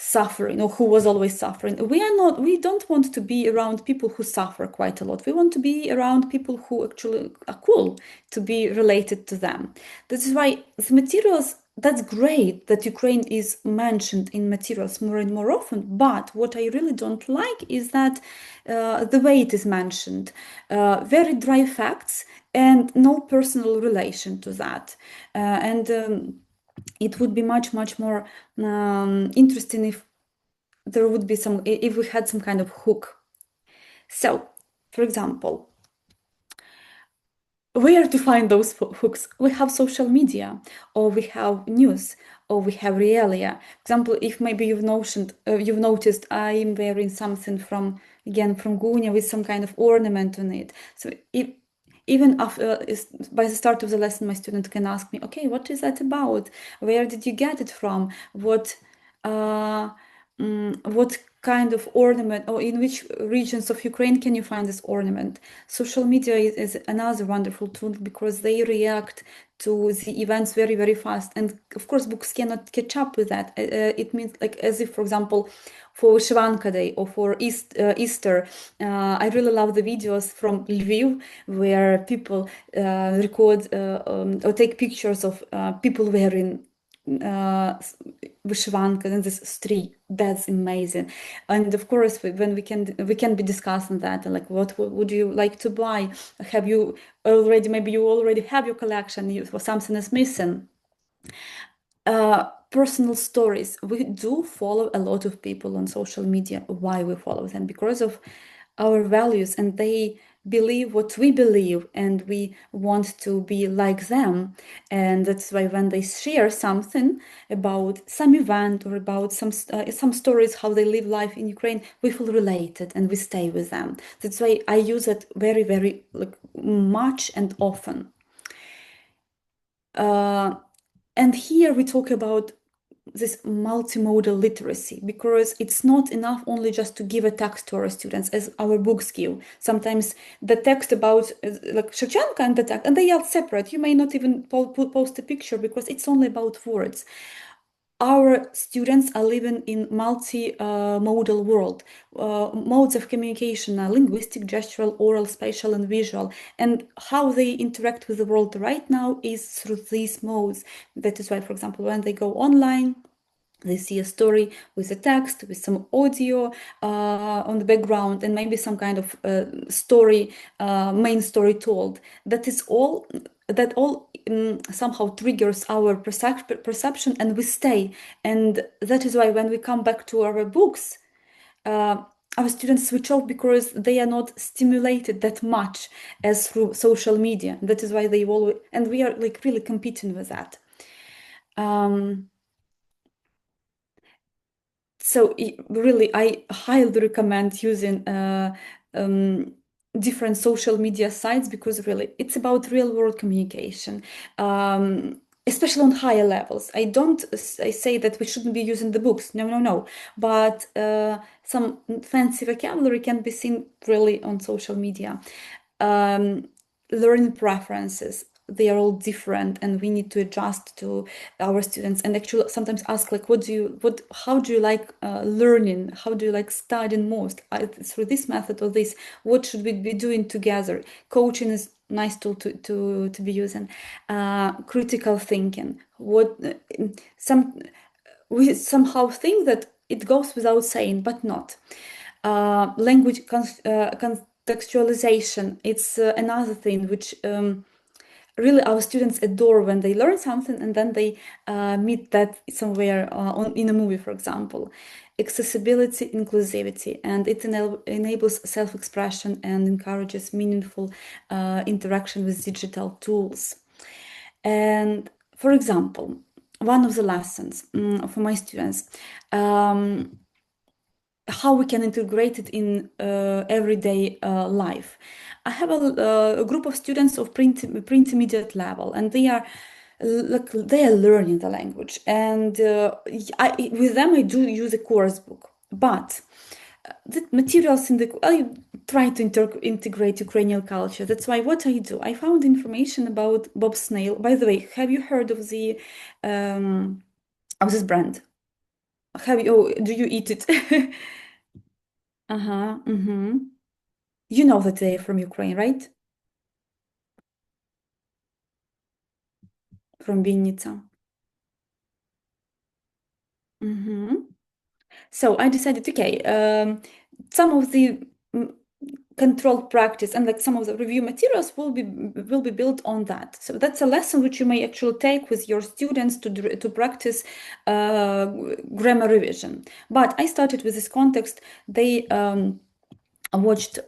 suffering, or who was always suffering. We don't want to be around people who suffer quite a lot. We want to be around people who actually are cool, to be related to them. This is why the materials, that's great that Ukraine is mentioned in materials more and more often, but what I really don't like is that the way it is mentioned, very dry facts and no personal relation to that. It would be much more interesting if there would be if we had some kind of hook. So, for example, where to find those hooks? We have social media, or we have news, or we have realia. For example, if maybe you've noticed I'm wearing something from Gunya with some kind of ornament on it. So even after, by the start of the lesson, my student can ask me, okay, what is that about? Where did you get it from? What kind of ornament, or in which regions of Ukraine can you find this ornament? Social media is another wonderful tool, because they react to the events very fast, and of course books cannot catch up with that. It means, like, as if, for example, for Shivanka Day or for Easter, I really love the videos from Lviv where people record or take pictures of people wearing Vyshivanka and this street. That's amazing. And of course, when we can be discussing that, and like, what would you like to buy? Have you already, maybe you already have your collection, something is missing. Personal stories. We do follow a lot of people on social media. Why we follow them? Because of our values, and they believe what we believe, and we want to be like them. And that's why when they share something about some event or about some stories, how they live life in Ukraine, we feel related and we stay with them. That's why I use it very, very much and often. And here we talk about this multimodal literacy, because it's not enough only just to give a text to our students as our books give. Sometimes the text about like Shevchenko and the text, and they are separate. You may not even post a picture because it's only about words. Our students are living in multi-modal world. Modes of communication are linguistic, gestural, oral, spatial, and visual. And how they interact with the world right now is through these modes. That is why, for example, when they go online, they see a story with a text, with some audio on the background, and maybe some kind of story, main story told. That all somehow triggers our perception, and we stay. And that is why when we come back to our books, our students switch off because they are not stimulated that much as through social media. That is why they always, and we are like really competing with that. So really, I highly recommend using different social media sites, because really it's about real world communication, especially on higher levels. I say that we shouldn't be using the books. No. But some fancy vocabulary can be seen really on social media. Learning preferences, they are all different, and we need to adjust to our students, and actually sometimes ask like, how do you like learning? How do you like studying most? Through this method or this? What should we be doing together? Coaching is nice tool to be using. Critical thinking. We somehow think that it goes without saying, but not. Language contextualization. It's another thing which really our students adore when they learn something and then they meet that somewhere in a movie, for example. Accessibility, inclusivity, and it enables self-expression and encourages meaningful interaction with digital tools. And for example, one of the lessons for my students, how we can integrate it in everyday life. I have a group of students of pre-intermediate level, and they are learning the language. And with them, I do use a course book, but the materials I try to integrate Ukrainian culture. That's why what I do, I found information about Bob Snail. By the way, have you heard of the of this brand? Do you eat it? You know that they're from Ukraine, right? From Vinnytsia. So I decided, okay, some of the controlled practice and like some of the review materials will be built on that. So that's a lesson which you may actually take with your students to practice grammar revision. But I started with this context. They watched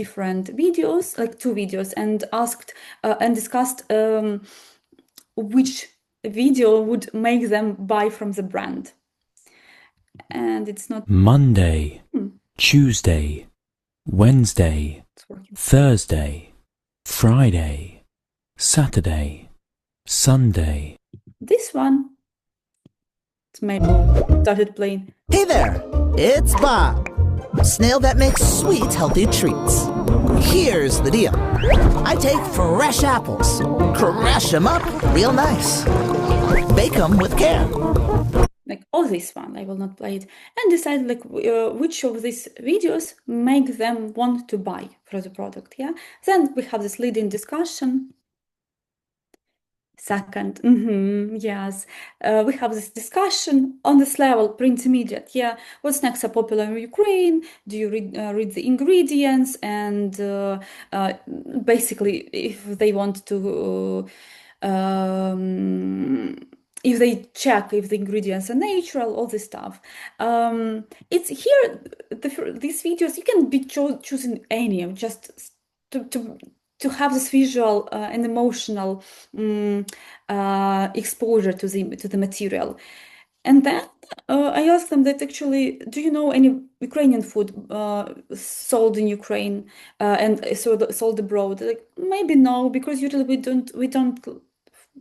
different videos, like 2 videos, and asked and discussed which video would make them buy from the brand. And it's not Monday, Tuesday, Wednesday, Thursday, Friday, Saturday, Sunday. This one. It's maybe started playing. Hey there, it's Bob, snail that makes sweet, healthy treats. Here's the deal. I take fresh apples, crush them up real nice, bake them with care. Like, this one, I will not play it. And decide like which of these videos make them want to buy for the product, yeah? Then we have this leading discussion. Second, yes. We have this discussion on this level, pre-intermediate. Yeah, what snacks are popular in Ukraine? Do you read the ingredients? And basically, if they want to, if they check if the ingredients are natural, all this stuff. It's here, these videos, you can be choosing any, just to have this visual and emotional exposure to the material. And then I asked them that actually, do you know any Ukrainian food sold in Ukraine and sold abroad? Like, maybe no, because usually we don't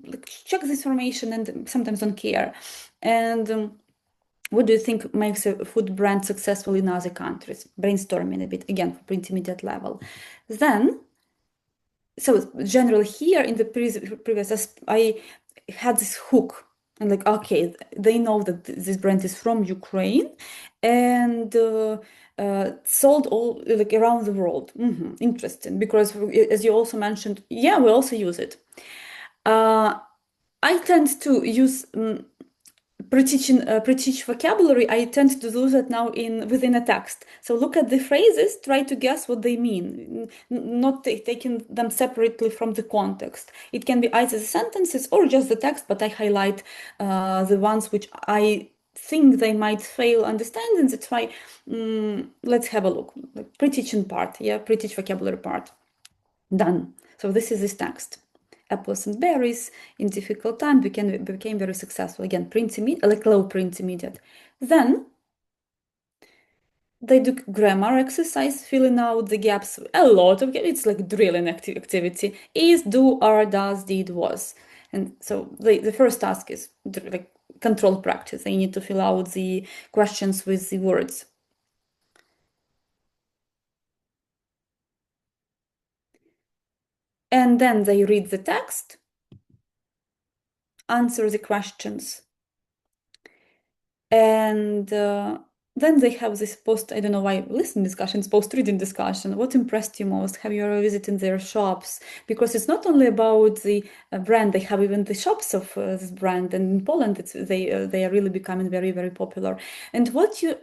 like, check this information and sometimes don't care. And what do you think makes a food brand successful in other countries? Brainstorming a bit again for intermediate level. Then, so generally here in the previous, I had this hook and like, okay, they know that this brand is from Ukraine and sold all like around the world. Interesting, because as you also mentioned, yeah, we also use it. I tend to use pre-teach vocabulary. I tend to do that now within a text. So look at the phrases, try to guess what they mean, not taking them separately from the context. It can be either the sentences or just the text, but I highlight the ones which I think they might fail understanding. That's why let's have a look. Like pre-teaching part, yeah, pre-teach vocabulary part. Done. So this is this text. Apples and berries in difficult time became very successful. Again, pre-intermediate, like low pre-intermediate. Then they do grammar exercise, filling out the gaps. A lot of gaps. It's like drilling activity. Is, do, are, does, did, was. And so the first task is like controlled practice. They need to fill out the questions with the words. And then they read the text, answer the questions, and then they have this I don't know why, listening discussions, post-reading discussion. What impressed you most? Have you ever visited their shops? Because it's not only about the brand, they have even the shops of this brand. And in Poland, they are really becoming very, very popular. And what you...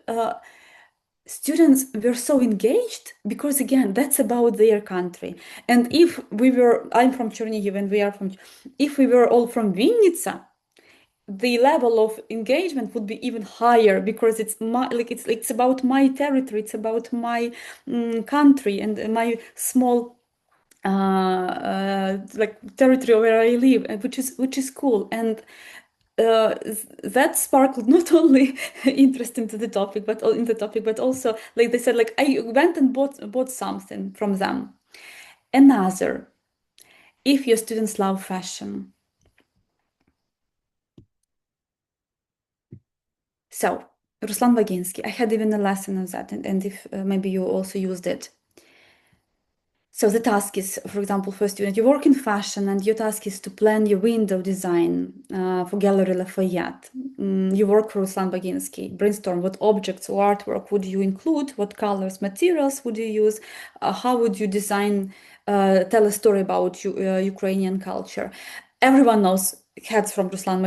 students were so engaged because again, that's about their country. And if I'm from Chernihiv and if we were all from Vinnytsia, the level of engagement would be even higher because it's about my territory, it's about my country and my small like territory where I live, which is cool. And that sparkled not only interest into the topic, but also, like they said, like I went and bought something from them. Another, if your students love fashion. So, Ruslan Vaginsky, I had even a lesson of that, and if maybe you also used it. So the task is, for example, for a student, you work in fashion and your task is to plan your window design for Gallery Lafayette. You work for Ruslan Baginsky. Brainstorm what objects or artwork would you include, what colors, materials would you use, how would you design, tell a story about Ukrainian culture. Everyone knows hats from Ruslan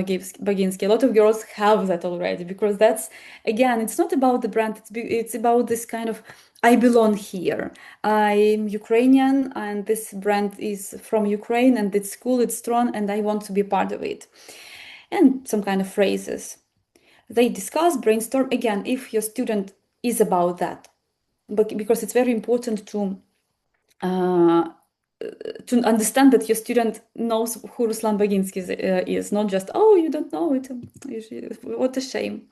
Baginsky. A lot of girls have that already because that's, again, it's not about the brand, it's about this kind of, I belong here. I'm Ukrainian and this brand is from Ukraine and it's cool, it's strong, and I want to be part of it. And some kind of phrases. They discuss, brainstorm, again, if your student is about that. But because it's very important to understand that your student knows who Ruslan Baginsky is, not just, oh, you don't know it. What a shame.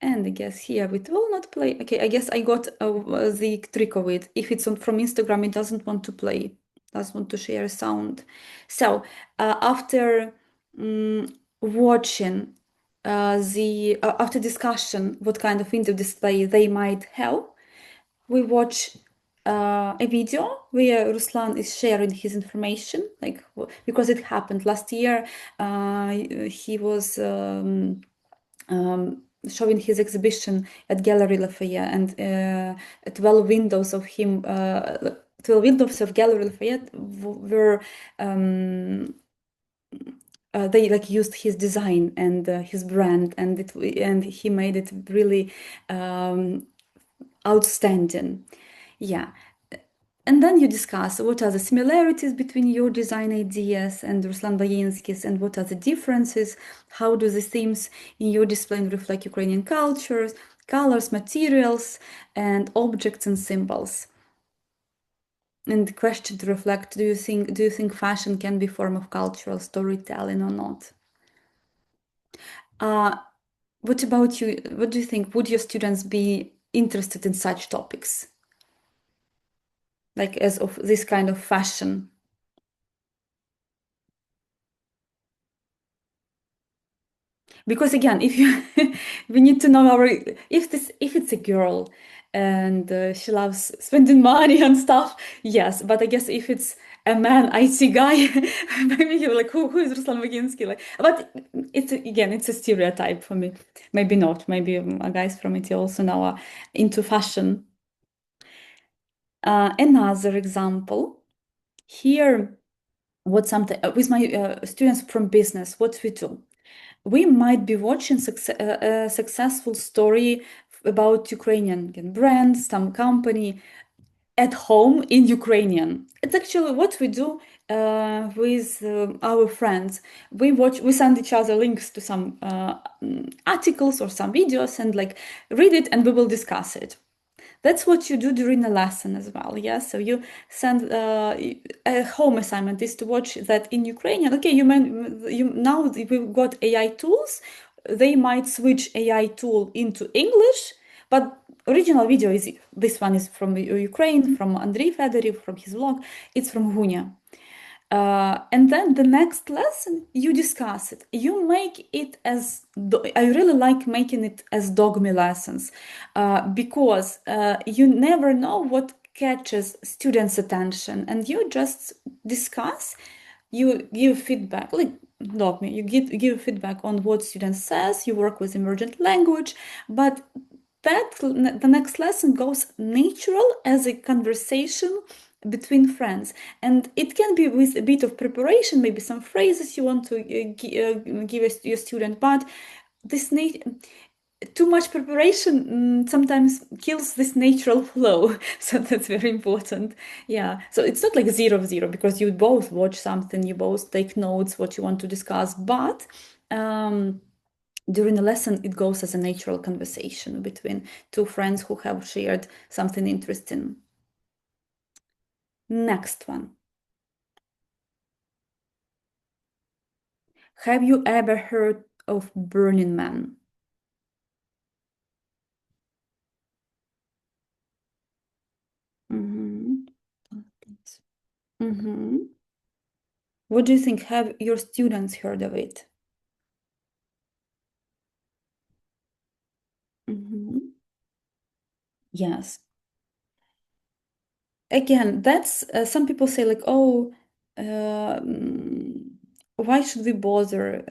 And I guess here it will not play. Okay, I guess I got the trick of it. If it's from Instagram, it doesn't want to play, doesn't want to share sound. So after watching after discussion, what kind of video display they might have, we watch a video where Ruslan is sharing his information, like because it happened last year. He was showing his exhibition at Gallery Lafayette, and 12 windows of him, 12 windows of Gallery Lafayette were they like used his design and his brand, and he made it really outstanding. Yeah. And then you discuss what are the similarities between your design ideas and Ruslan Bayinsky's, and what are the differences, how do the themes in your display reflect Ukrainian cultures, colors, materials, and objects and symbols. And the question to reflect, do you think fashion can be a form of cultural storytelling or not? What about you? What do you think? Would your students be interested in such topics? Like as of this kind of fashion? Because again, if you we need to know if it's a girl and she loves spending money and stuff, yes. But I guess if it's a man IT guy, maybe you're like, who is Ruslan Baginsky? Like, but it's a stereotype for me. Maybe not. Maybe guys from IT also now are into fashion. Another example here, what something with my students from business, what we do. We might be watching a successful story about Ukrainian brand, some company at home in Ukrainian. It's actually what we do with our friends. We send each other links to some articles or some videos and like read it, and we will discuss it. That's what you do during a lesson as well, yeah? So you send a home assignment is to watch that in Ukrainian. Okay, now we've got AI tools. They might switch AI tool into English, but original video is this one is from Ukraine, from Andrei Fedorev, from his vlog. It's from Hunya. And then the next lesson, you discuss it. You make it as, I really like making it as dogme lessons because you never know what catches students' attention, and you just discuss, you give feedback, like dogme, you give feedback on what student says, you work with emergent language, but the next lesson goes natural as a conversation between friends, and it can be with a bit of preparation, maybe some phrases you want to give your student, but this too much preparation sometimes kills this natural flow. So that's very important. Yeah, so it's not like 0-0 because you both watch something, you both take notes what you want to discuss, but during a lesson, it goes as a natural conversation between two friends who have shared something interesting. Next one. Have you ever heard of Burning Man? What do you think? Have your students heard of it? Yes. Again, that's some people say like, oh, why should we bother?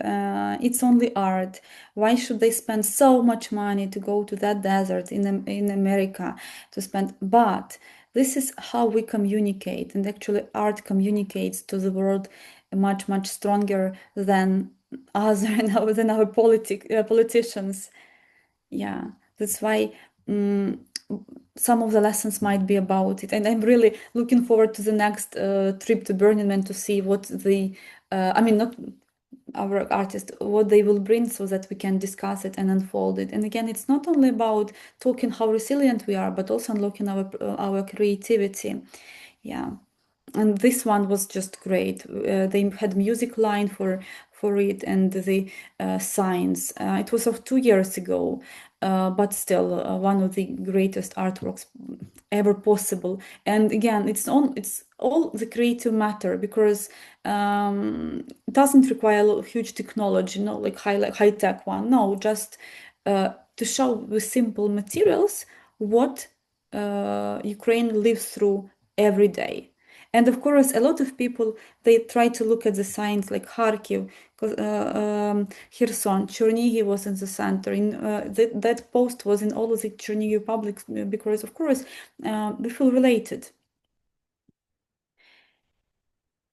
It's only art. Why should they spend so much money to go to that desert in America to spend? But this is how we communicate, and actually art communicates to the world much stronger than our politicians. Yeah, that's why some of the lessons might be about it, and I'm really looking forward to the next trip to Burning Man to see what not our artists, what they will bring, so that we can discuss it and unfold it. And again, it's not only about talking how resilient we are, but also unlocking our creativity. Yeah. And this one was just great. They had music line for it, and the signs. It was of 2 years ago, but still one of the greatest artworks ever possible. And again, it's all the creative matter, because it doesn't require huge technology, like high tech one. No, just to show with simple materials what Ukraine lives through every day. And of course, a lot of people, they try to look at the signs like Kharkiv, Kherson, Chernihiv was in the center. That post was in all of the Chernihiv publics, because of course, we feel related.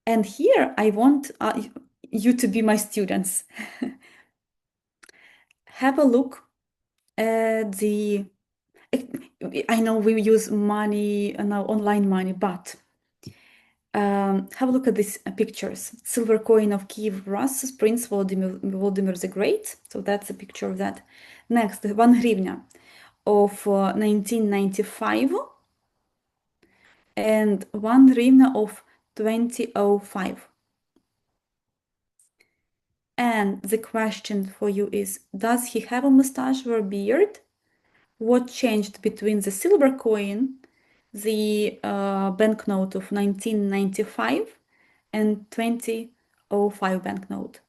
And here I want, you to be my students. Have a look at the, I know we use money, now online money, but have a look at these pictures. Silver coin of Kiev Rus, Prince Volodymyr the Great. So that's a picture of that. Next, 1 hryvnia of 1995 and 1 hryvnia of 2005. And the question for you is, does he have a mustache or a beard? What changed between the silver coin, the banknote of 1995 and 2005 banknote?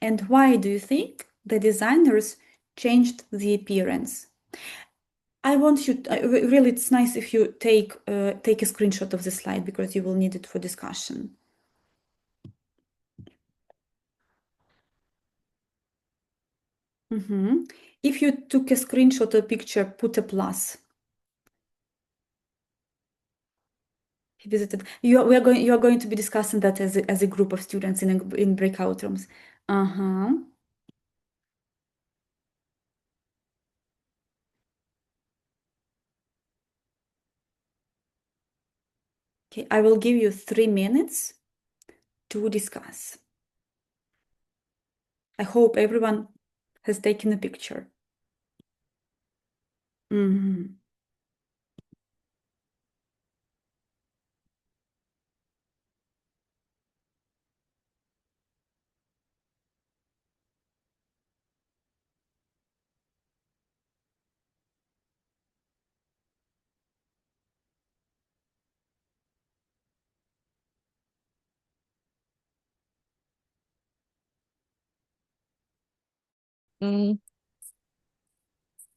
And why do you think the designers changed the appearance? I want you to, really, it's nice if you take a screenshot of the slide because you will need it for discussion. If you took a screenshot of a picture, put a plus. He visited. You are going to be discussing that as a group of students in breakout rooms. Okay, I will give you 3 minutes to discuss. I hope everyone has taken a picture.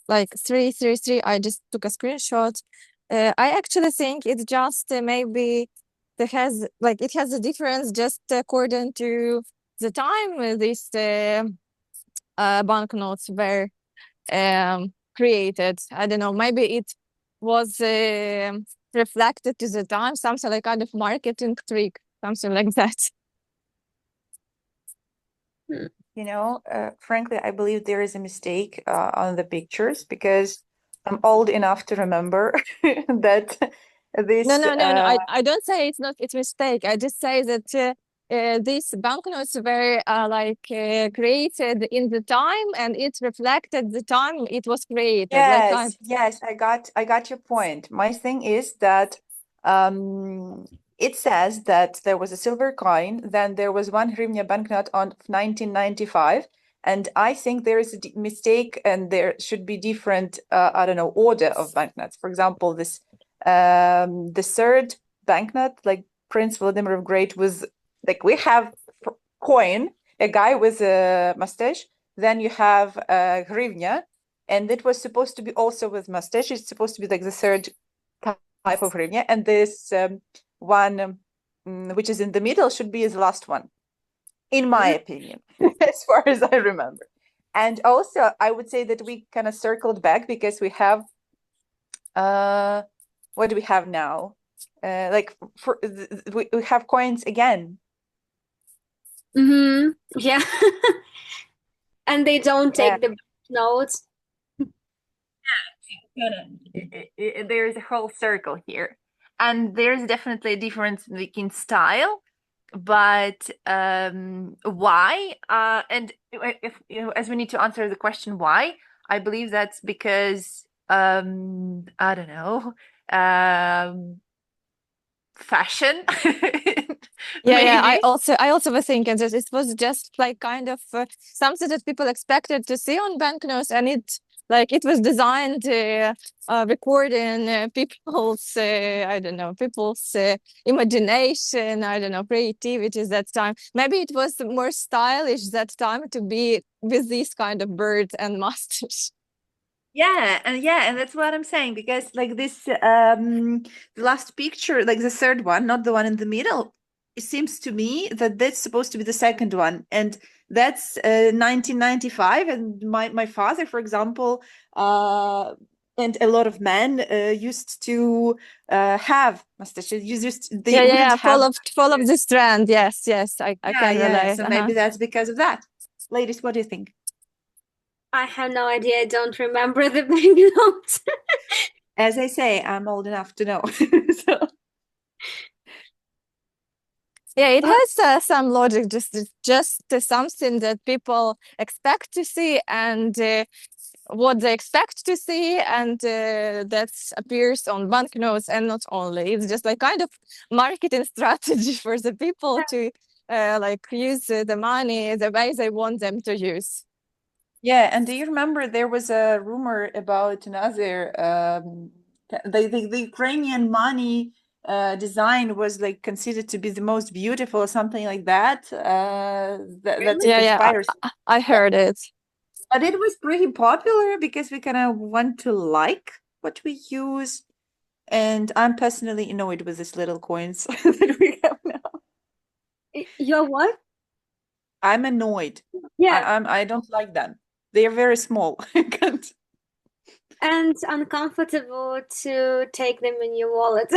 Like 333, I just took a screenshot. I actually think it just maybe it has a difference just according to the time these banknotes were created. I don't know, maybe it was reflected to the time, something like kind of marketing trick, something like that. You know, frankly, I believe there is a mistake on the pictures because I'm old enough to remember that this. No. I don't say it's a mistake. I just say that these banknotes were created in the time, and it reflected the time it was created. Yes, I got your point. My thing is that it says that there was a silver coin, then there was 1 hryvnia banknote on 1995, and I think there is a mistake, and there should be different, I don't know, order of banknotes. For example, this the third banknote, like Prince Volodymyr of Great, was like we have coin, a guy with a mustache, then you have a hryvnia, and it was supposed to be also with mustache. It's supposed to be like the third type of hryvnia, and this one which is in the middle should be the last one, in my opinion, as far as I remember. And also, I would say that we kind of circled back because we have what do we have now? We have coins again. Yeah. And they don't take the notes. There's a whole circle here, and there's definitely a difference in style, but why? And if as we need to answer the question why, I believe that's because I don't know, fashion. Yeah, I also was thinking that it was just like kind of something that people expected to see on banknotes, and it was designed recording people's I don't know, people's imagination, I don't know, creativity that time. Maybe it was more stylish that time to be with these kind of birds and mustache. And that's what I'm saying, because like this the last picture, like the third one, not the one in the middle, it seems to me that that's supposed to be the second one, and that's 1995. And my father, for example, and a lot of men used to have mustaches. They Yeah, wouldn't have. full of this trend. Yes, I Yeah, can yeah. relate. So maybe that's because of that. Ladies, what do you think? I have no idea. I don't remember the banknotes. As I say, I'm old enough to know. So Yeah, it has some logic. Just something that people expect to see, and what they expect to see, and that appears on banknotes, and not only. It's just like kind of marketing strategy for the people to like use the money the way they want them to use. yeah, and do you remember there was a rumor about another the Ukrainian money design was like considered to be the most beautiful or something like that. That's Yeah, inspires. I heard it. But it was pretty popular because we kind of want to like what we use. And I'm personally annoyed with these little coins that we have now. You're what? I'm annoyed. Yeah, I don't like them. They are very small. I can't. and uncomfortable to take them in your wallet.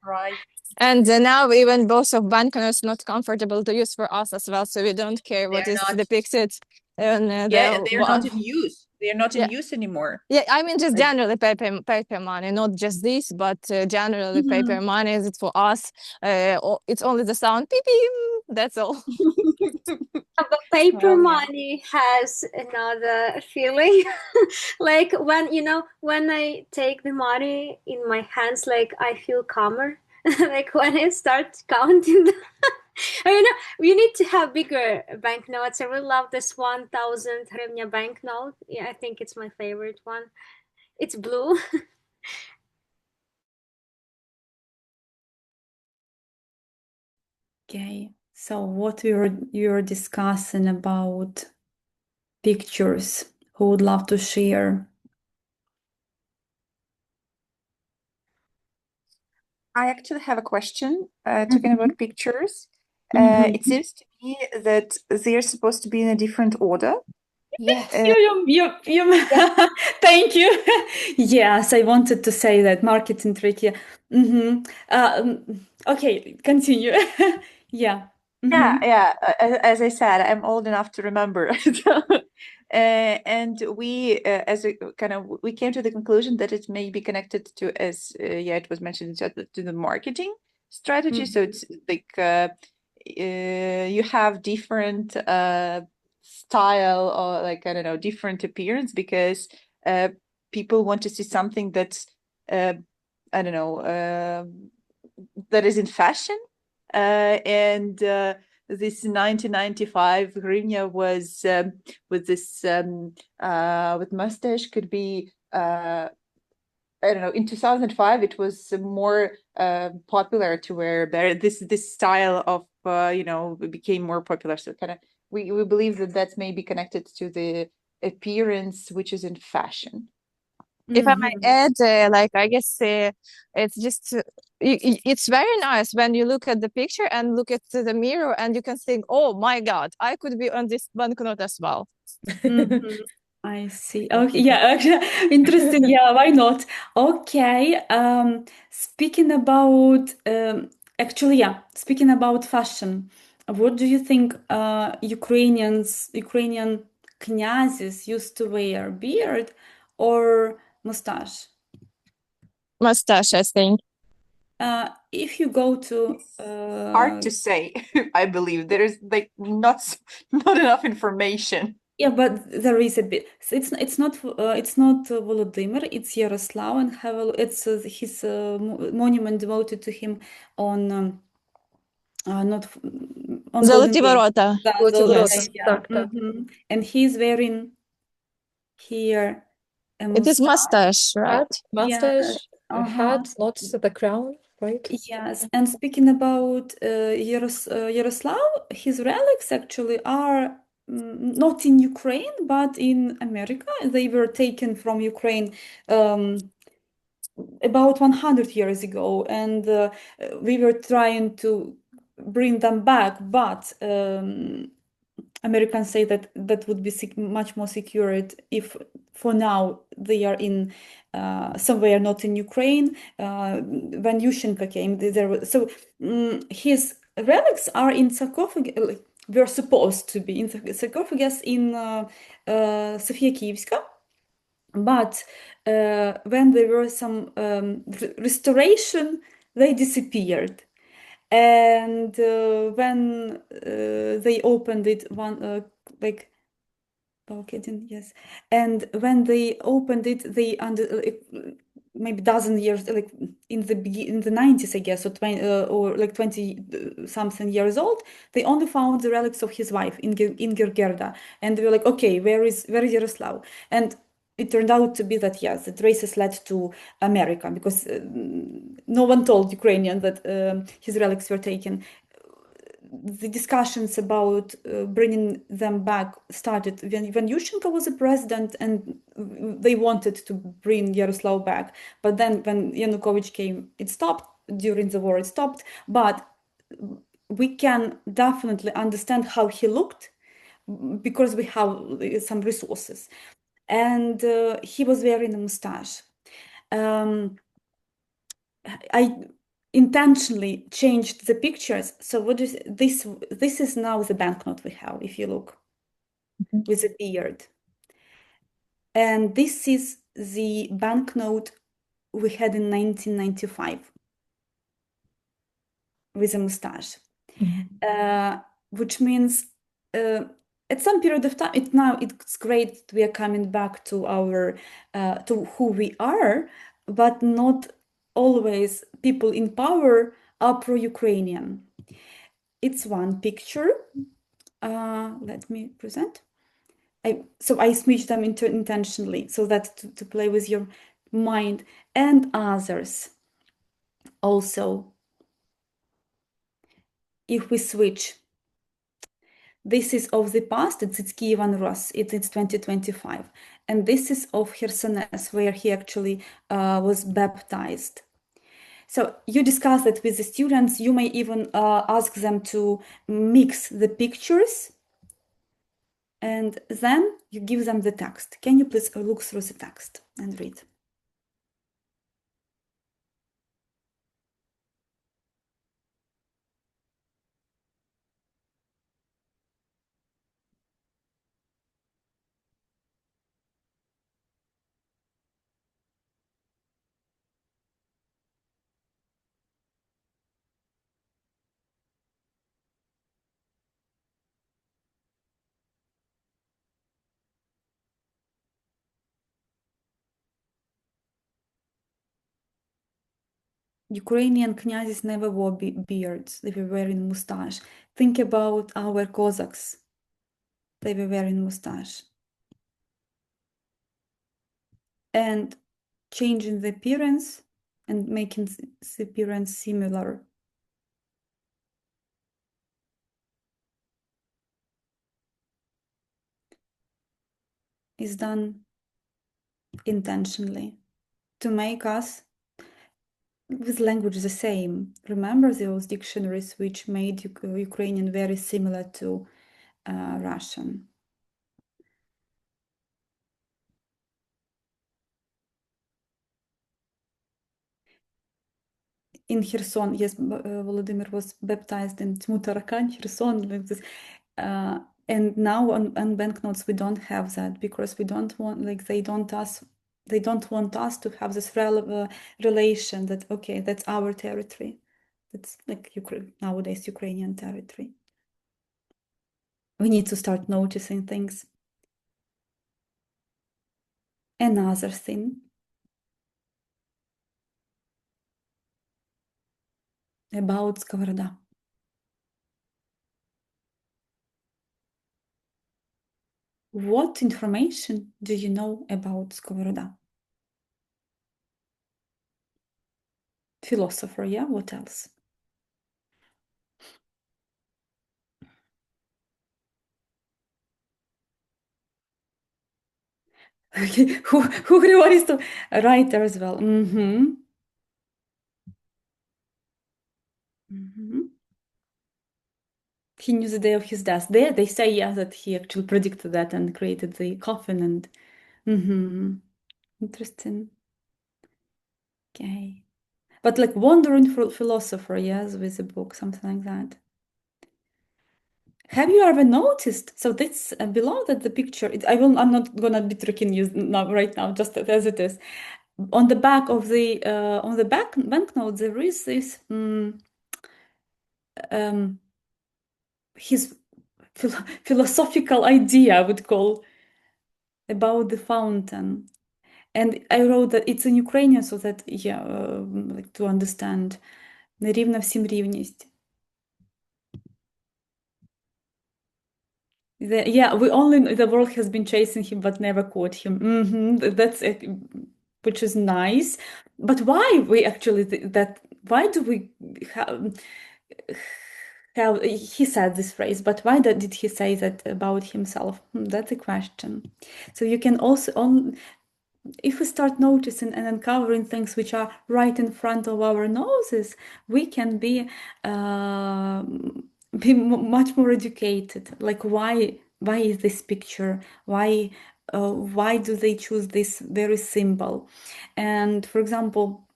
Right. And now even both of banknotes not comfortable to use for us as well, so we don't care what They're is not. depicted in Yeah, and they're not in use. They're not in Yeah. use anymore. Yeah, I mean just Like, generally paper money, not just this, but generally paper money is it for us. It's only the sound beep beep. That's all. But paper well, yeah. money has another feeling. Like when, when I take the money in my hands, like I feel calmer. Like when I start counting them. You need to have bigger banknotes. I really love this 1,000 hryvnia banknote. Yeah, I think it's my favorite one. It's blue. Okay, so what you're discussing about pictures, who would love to share? I actually have a question talking about pictures. Mhm. It seems to me that they're supposed to be in a different order. Yes. Thank you. Yes, I wanted to say that marketing trick. Yeah. Okay, continue. Yeah. Yeah. As I said, I'm old enough to remember. And we, as a kind of, we came to the conclusion that it may be connected to, as yeah, it was mentioned, to the marketing strategy. So it's like you have different style, or like, I don't know, different appearance, because people want to see something that's I don't know, that is in fashion. And this 1995 hryvnia was with this with mustache could be I don't know, in 2005 it was more popular to wear this style of became more popular. So kind of we believe that that's maybe connected to the appearance which is in fashion. If I might add, like I guess it's just it's very nice when you look at the picture and look at the mirror and you can think, oh my God, I could be on this banknote as well. I see. Okay, yeah, actually, interesting. Yeah, why not? Okay. Speaking about speaking about fashion, what do you think Ukrainian knyazes used to wear? Beard or mustache? Mustache, I think. If you go to Hard to say. I believe there is like not enough information. yeah, but there is a bit. So it's not Volodymyr. It's Yaroslav, and it's his monument devoted to him on not on Golden Золоті Gate. ворота. Да, Золоті Zolotay, ворота. Yes. yeah. Так. And he's wearing here a It is mustache. mustache, right? Hat, Yeah. mustache, a hat, not the crown, right? Yes, and speaking about Yaroslav, his relics actually are not in Ukraine, but in America. They were taken from Ukraine about 100 years ago, and we were trying to bring them back, but Americans say that that would be much more secure if for now, they are in somewhere not in Ukraine. When Yushchenko came, his relics are in sarcophagus. Were supposed to be in sarcophagus in Sofia Kiyevska, but when there were some restoration, they disappeared. And when they opened it, yes. And when they opened it, they maybe dozen years, like in the 90s, I guess, or 20 something years old, they only found the relics of his wife, Inger Gerda, and they were like, okay, where is Yaroslav? And it turned out to be that yes, the traces led to America, because no one told Ukrainian that his relics were taken. The discussions about bringing them back started when Yushchenko was a president, and they wanted to bring Yaroslav back. But then when Yanukovych came, it stopped. During the war, it stopped. But we can definitely understand how he looked because we have some resources. And he was wearing a mustache. I intentionally changed the pictures. So what is this? This is now the banknote we have, if you look, with a beard. And this is the banknote we had in 1995 with a mustache. Which means at some period of time, it's great that we are coming back to our to who we are, but not always people in power are pro-Ukrainian. It's one picture. Let me present. So I switched them intentionally so that to play with your mind, and others also. If we switch, this is of the past, it's Kievan Rus, it's 2025. And this is of Khersones, where he actually was baptized. So you discuss that with the students. You may even ask them to mix the pictures, and then you give them the text. Can you please look through the text and read? Ukrainian knyazes never wore beards. They were wearing mustache. Think about our Cossacks. They were wearing mustache. And changing the appearance and making the appearance similar. Is done intentionally to make us with language the same. Remember those dictionaries which made Ukrainian very similar to Russian. In Kherson, yes, Volodymyr was baptized in Tmutarakan, Kherson, like this. And now on banknotes we don't have that, because we don't want, like, they don't want us to have this relation that, okay, that's our territory. That's like nowadays Ukrainian territory. We need to start noticing things. Another thing about Skovoroda. What information do you know about Skovoroda? Philosopher, yeah? What else? Okay, who Grigoris to writer as well. He knew the day of his death. There they say, yeah, that he actually predicted that and created the coffin and Interesting. Okay. But like wandering philosopher, yes, with a book, something like that. Have you ever noticed? So that's below that the picture. I'm not gonna be tricking you now, right now, just as it is. On the back of the banknote, there is this his philosophical idea, I would call, about the fountain. And I wrote that it's in Ukrainian, so that, like to understand. Нерівна всім рівність. The world has been chasing him, but never caught him. That's which is nice. But why we actually why do we have he said this phrase, but why did he say that about himself? That's a question. So you can also if we start noticing and uncovering things which are right in front of our noses, we can be much more educated. Like why is this picture? Why do they choose this very symbol? And for example,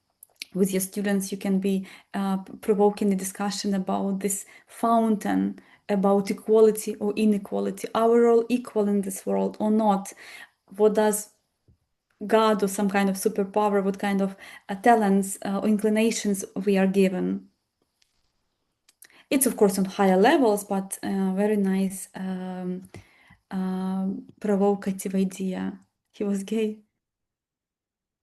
with your students, you can be provoking a discussion about this fountain, about equality or inequality. Are we all equal in this world or not? What does God or some kind of superpower, what kind of talents or inclinations we are given? It's of course on higher levels, but very nice provocative idea. He was gay.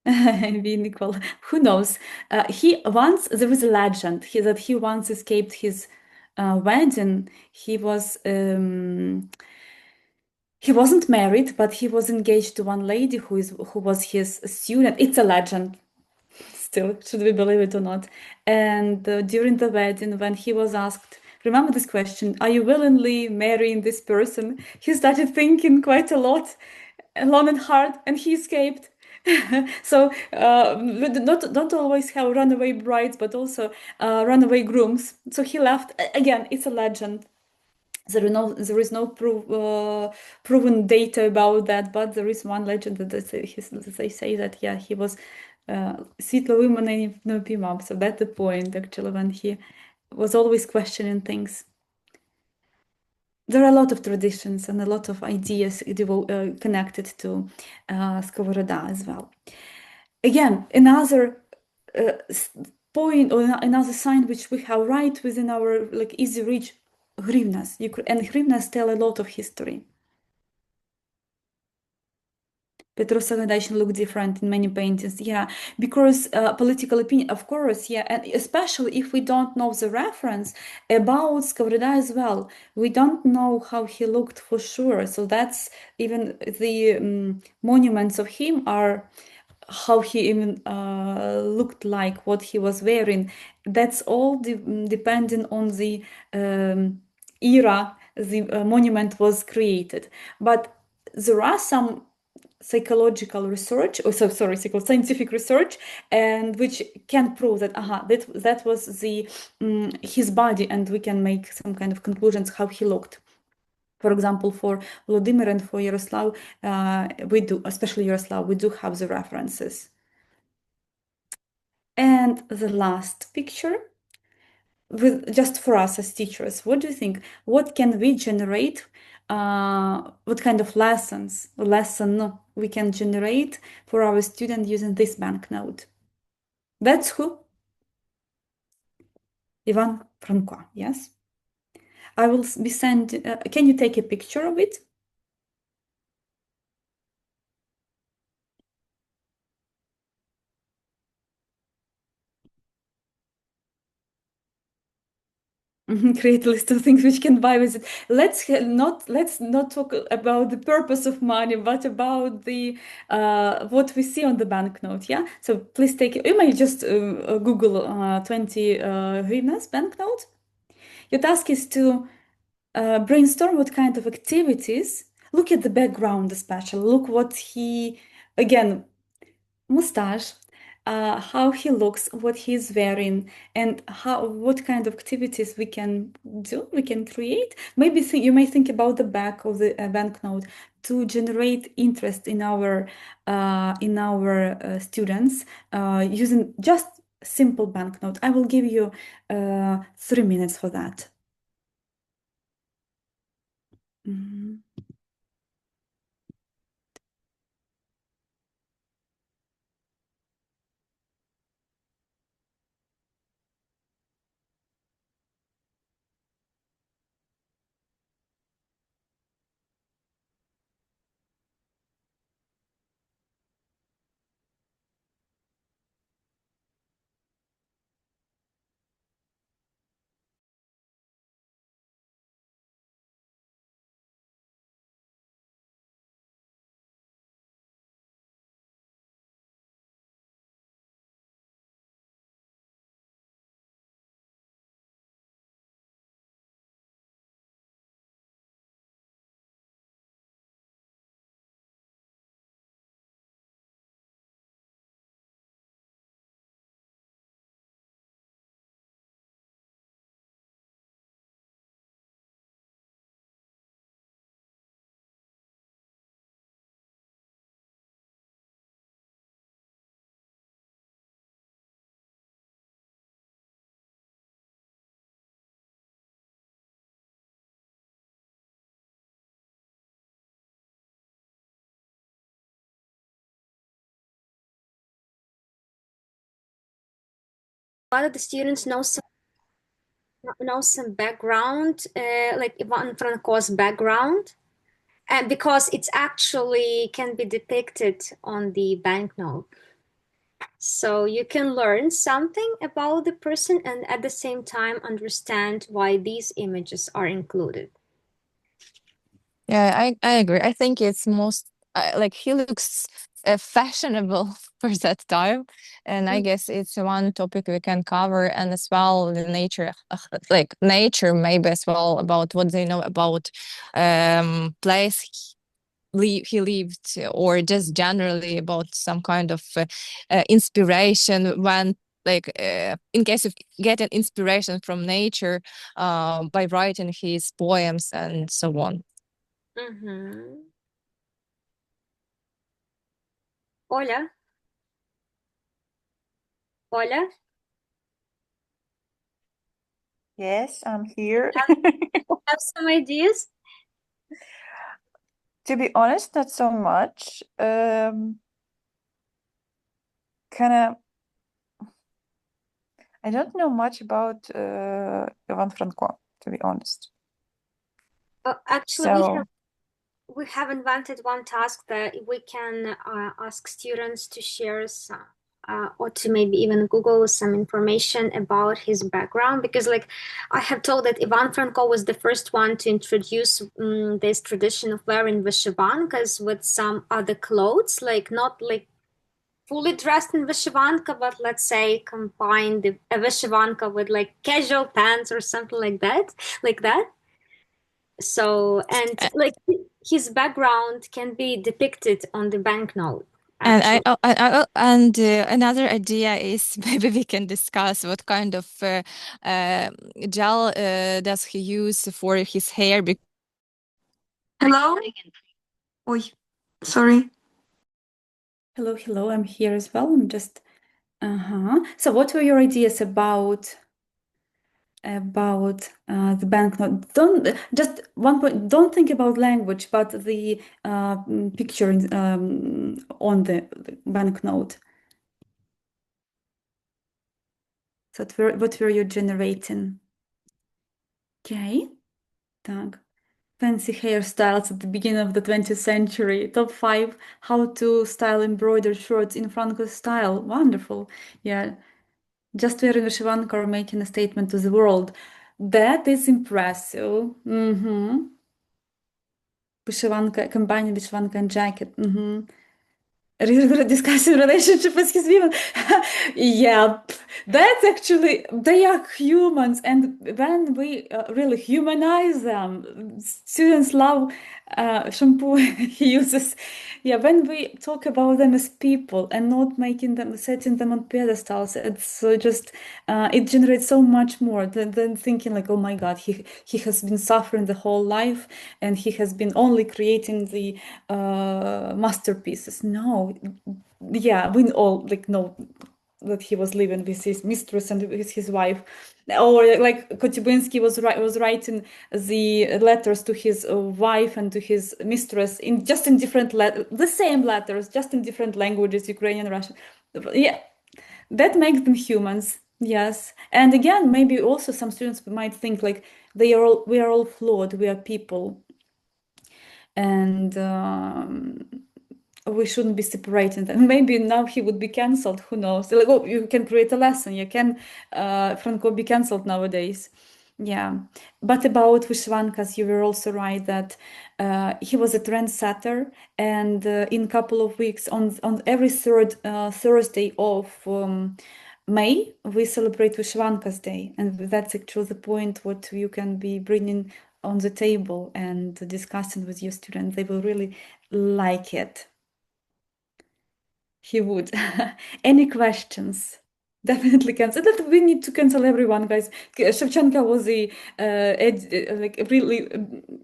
Being equal. Who knows? There is a legend that he once escaped his wedding. He wasn't married, but he was engaged to one lady who was his student. It's a legend. Still, should we believe it or not? And during the wedding, when he was asked, remember this question, are you willingly marrying this person? He started thinking quite a lot, long and hard, and he escaped. So don't always have runaway brides, but also runaway grooms. So he left. Again, it's a legend. There is no proven data about that, but there is one legend that they say that he was світловий мене не впіймав. So that's the point actually, when he was always questioning things. There are a lot of traditions and a lot of ideas connected to Skovoroda as well. Again, another point or another sign which we have right within our easy reach, hryvnias. And hryvnias tell a lot of history. Petro Sagaidaishin look different in many paintings, because political opinion, of course, and especially if we don't know the reference about Skovoroda as well, we don't know how he looked for sure. So that's even the monuments of him are how he even looked like, what he was wearing. That's all depending on the era the monument was created. But there are some psychological research, scientific research, and which can prove that that was his body, and we can make some kind of conclusions how he looked. For example, for Vladimir and for Yaroslav, especially Yaroslav, we do have the references. And the last picture, just for us as teachers, what do you think? What can we generate? What kind of lesson we can generate for our student using this banknote? That's who? Ivan Franco, yes? I will be sent. Can you take a picture of it? Create a list of things which can buy with it. Let's not talk about the purpose of money, but about the what we see on the banknote. Yeah. So please take it. You may just Google 20 hryvnias banknote. Your task is to brainstorm what kind of activities. Look at the background, especially. Look what he, again, mustache, how he looks, what he's wearing, and what kind of activities we can do, we can create. Maybe you may think about the back of the banknote to generate interest in our students using just simple banknote. I will give you 3 minutes for that. Mhm. A lot of the students know some background, like Ivan Franko's background, and because it's actually can be depicted on the banknote. So you can learn something about the person and at the same time understand why these images are included. Yeah, I agree. I think it's most like he looks fashionable for that time, and I guess it's one topic we can cover, and as well the nature, like nature, maybe as well about what they know about place he lived, or just generally about some kind of inspiration when. Like in case of getting inspiration from nature by writing his poems and so on. Mm-hmm. Hola, hola. Yes, I'm here. Have some ideas? To be honest, not so much. Kind of, I don't know much about Ivan Franko, to be honest. Actually, So, we have invented one task that we can ask students to share some or to maybe even Google some information about his background, because like I have told that Ivan Franko was the first one to introduce this tradition of wearing vyshyvankas with some other clothes, like not like fully dressed in vyshyvanka, but let's say combine a vyshyvanka with like casual pants or something like that, like that. So, and like his background can be depicted on the banknote. And Actually, another idea is maybe we can discuss what kind of gel does he use for his hair. Hello? Oi, sorry. Hello, I'm here as well. I'm just So what were your ideas about the banknote? Don't just one point. Don't think about language, but the picture on the banknote. So what were you generating? Okay, так. Fancy hairstyles at the beginning of the 20th century. Top 5 how to style embroidered shirts in Franco style. Wonderful. Yeah. Just wearing vyshyvanka or making a statement to the world. That is impressive. Mm-hmm. Vyshyvanka, combining vyshyvanka and jacket. Mm-hmm. Discussing relationship with his women. Yeah. That's actually, they are humans, and when we really humanize them, students love shampoo he uses. Yeah, when we talk about them as people and not making them, setting them on pedestals, it's just it generates so much more than thinking like, oh my God, he has been suffering the whole life and he has been only creating the masterpieces. No, yeah, we all like know that he was living with his mistress and with his wife, or like Kotybinsky was writing the letters to his wife and to his mistress in just in different the same letters, just in different languages, Ukrainian, Russian. Yeah, that makes them humans. Yes, and again, maybe also some students might think like we are all flawed, we are people, and we shouldn't be separating them. Maybe now he would be cancelled. Who knows? Like, oh, you can create a lesson. You can Franco be cancelled nowadays. Yeah, but about Vishwankas, you were also right that he was a trendsetter, and in a couple of weeks, on every third Thursday of May, we celebrate Vishwankas Day, and that's actually the point what you can be bringing on the table and discussing with your students. They will really like it. He would. Any questions? Definitely cancel. That we need to cancel everyone, guys. Shevchenko was a like really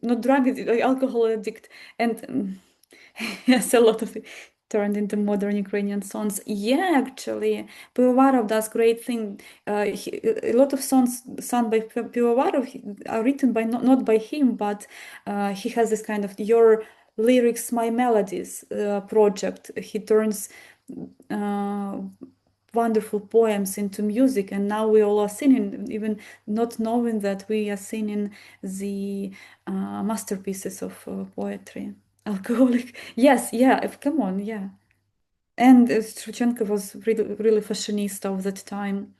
not drug addict, like alcohol addict, and yes, a lot of it turned into modern Ukrainian songs. Yeah, actually, Pivovarov does great thing. A lot of songs sung by Pivovarov are written by not by him, but he has this kind of your lyrics, my melodies project. He turns wonderful poems into music, and now we all are singing, even not knowing that we are singing the masterpieces of poetry. Alcoholic, yes, yeah. Come on, yeah. And Shevchenko was really fashionista of that time.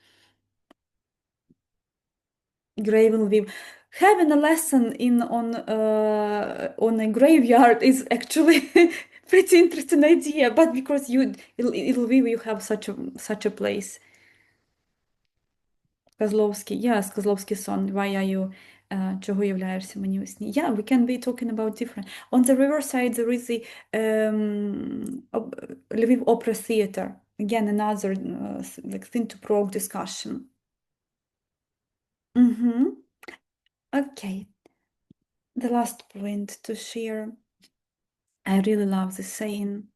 Graven having a lesson in on a graveyard is actually pretty interesting idea, but because in Lviv you have such a place. Kozlovsky, yes, Kozlovsky song, why are you чого являєшся мені у сні? Yeah, we can be talking about different. On the riverside there is the Lviv Opera Theater. Again, another like thing to provoke discussion. Okay. The last point to share. I really love this saying.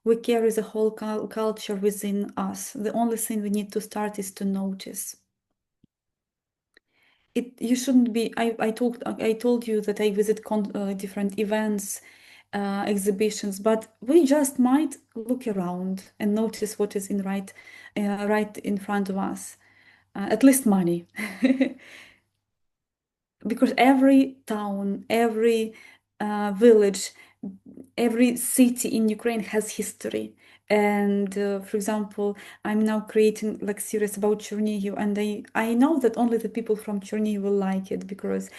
We carry the whole culture within us. The only thing we need to start is to notice. You shouldn't be. I told you that I visit different events, exhibitions, but we just might look around and notice what is right in front of us. At least money. Because every town, every village, every city in Ukraine has history. And for example, I'm now creating like series about Chernihiv, and I know that only the people from Chernihiv will like it because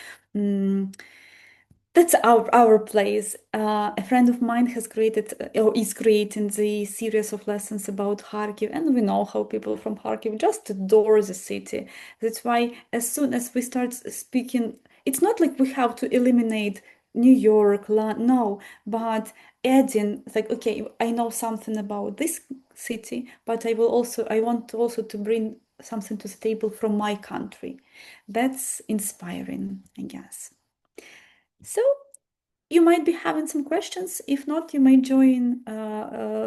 that's our place. A friend of mine has created or is creating the series of lessons about Kharkiv, and we know how people from Kharkiv just adore the city. That's why as soon as we start speaking, it's not like we have to eliminate New York, no, but adding like, okay, I know something about this city, but I want also to bring something to the table from my country. That's inspiring, I guess. So you might be having some questions. If not, you might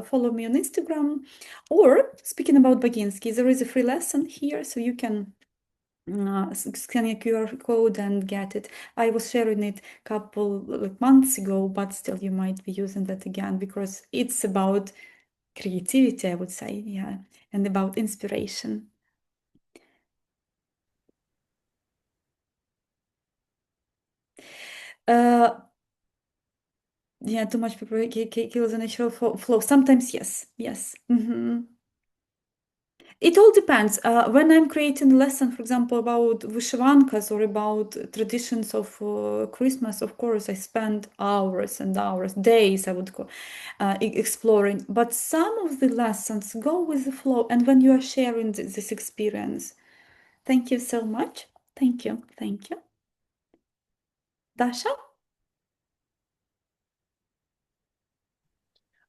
follow me on Instagram. Or speaking about Baginsky, there is a free lesson here, so you can scan a QR code and get it. I was sharing it a couple months ago, but still you might be using that again because it's about creativity, I would say, yeah, and about inspiration. Yeah, too much paper kills the natural flow. Sometimes, yes. It all depends. When I'm creating a lesson, for example, about vyshivankas or about traditions of Christmas, of course, I spend hours and hours, days, I would go exploring. But some of the lessons go with the flow, and when you are sharing this experience, thank you so much. Thank you. Thank you. Dasha?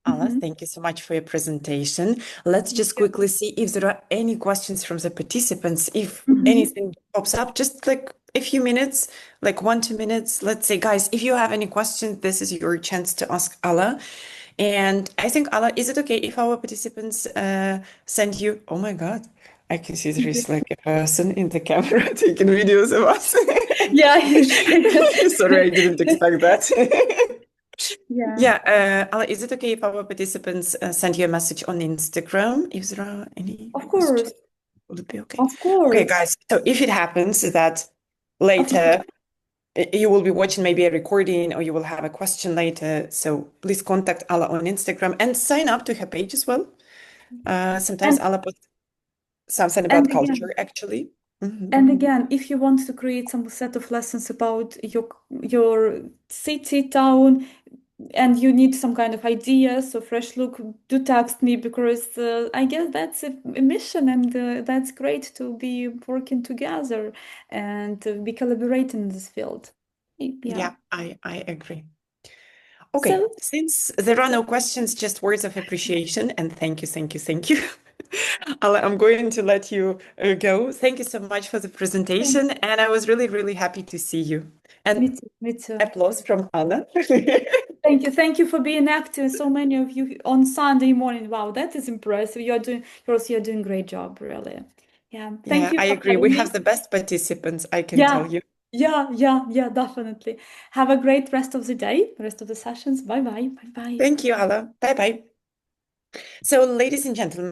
Alla, thank you so much for your presentation. Let's just quickly see if there are any questions from the participants. If anything pops up, just like a few minutes, like 1, 2 minutes. Let's say, guys, if you have any questions, this is your chance to ask Alla. And I think, Alla, is it okay if our participants send you? Oh my God, I can see there is like a person in the camera taking videos of us. Yeah. Sorry, I didn't expect that. Yeah. Yeah, Alla, is it okay if our participants send you a message on Instagram if there are any Of questions? course. Will it be okay? Of course. Okay, guys. So if it happens that later you will be watching maybe a recording or you will have a question later, so please contact Alla on Instagram and sign up to her page as well. Sometimes Alla puts something about and again- culture, actually. And again, if you want to create some set of lessons about your city, town, and you need some kind of ideas or fresh look, do text me because I guess that's a mission, and that's great to be working together and be collaborating in this field. Yeah, I agree. Okay, since there are no questions, just words of appreciation and thank you, thank you, thank you. Alla, I'm going to let you go. Thank you so much for the presentation, and I was really, really happy to see you. And me too. Applause from Anna. Thank you for being active. So many of you on Sunday morning. Wow, that is impressive. You're doing a great job, really. Yeah. Thank Yeah, you I for agree. having We me. have the best participants, I can tell you. Yeah, definitely. Have a great rest of the day, rest of the sessions. Bye bye. Thank you, Alla. Bye bye. So, ladies and gentlemen,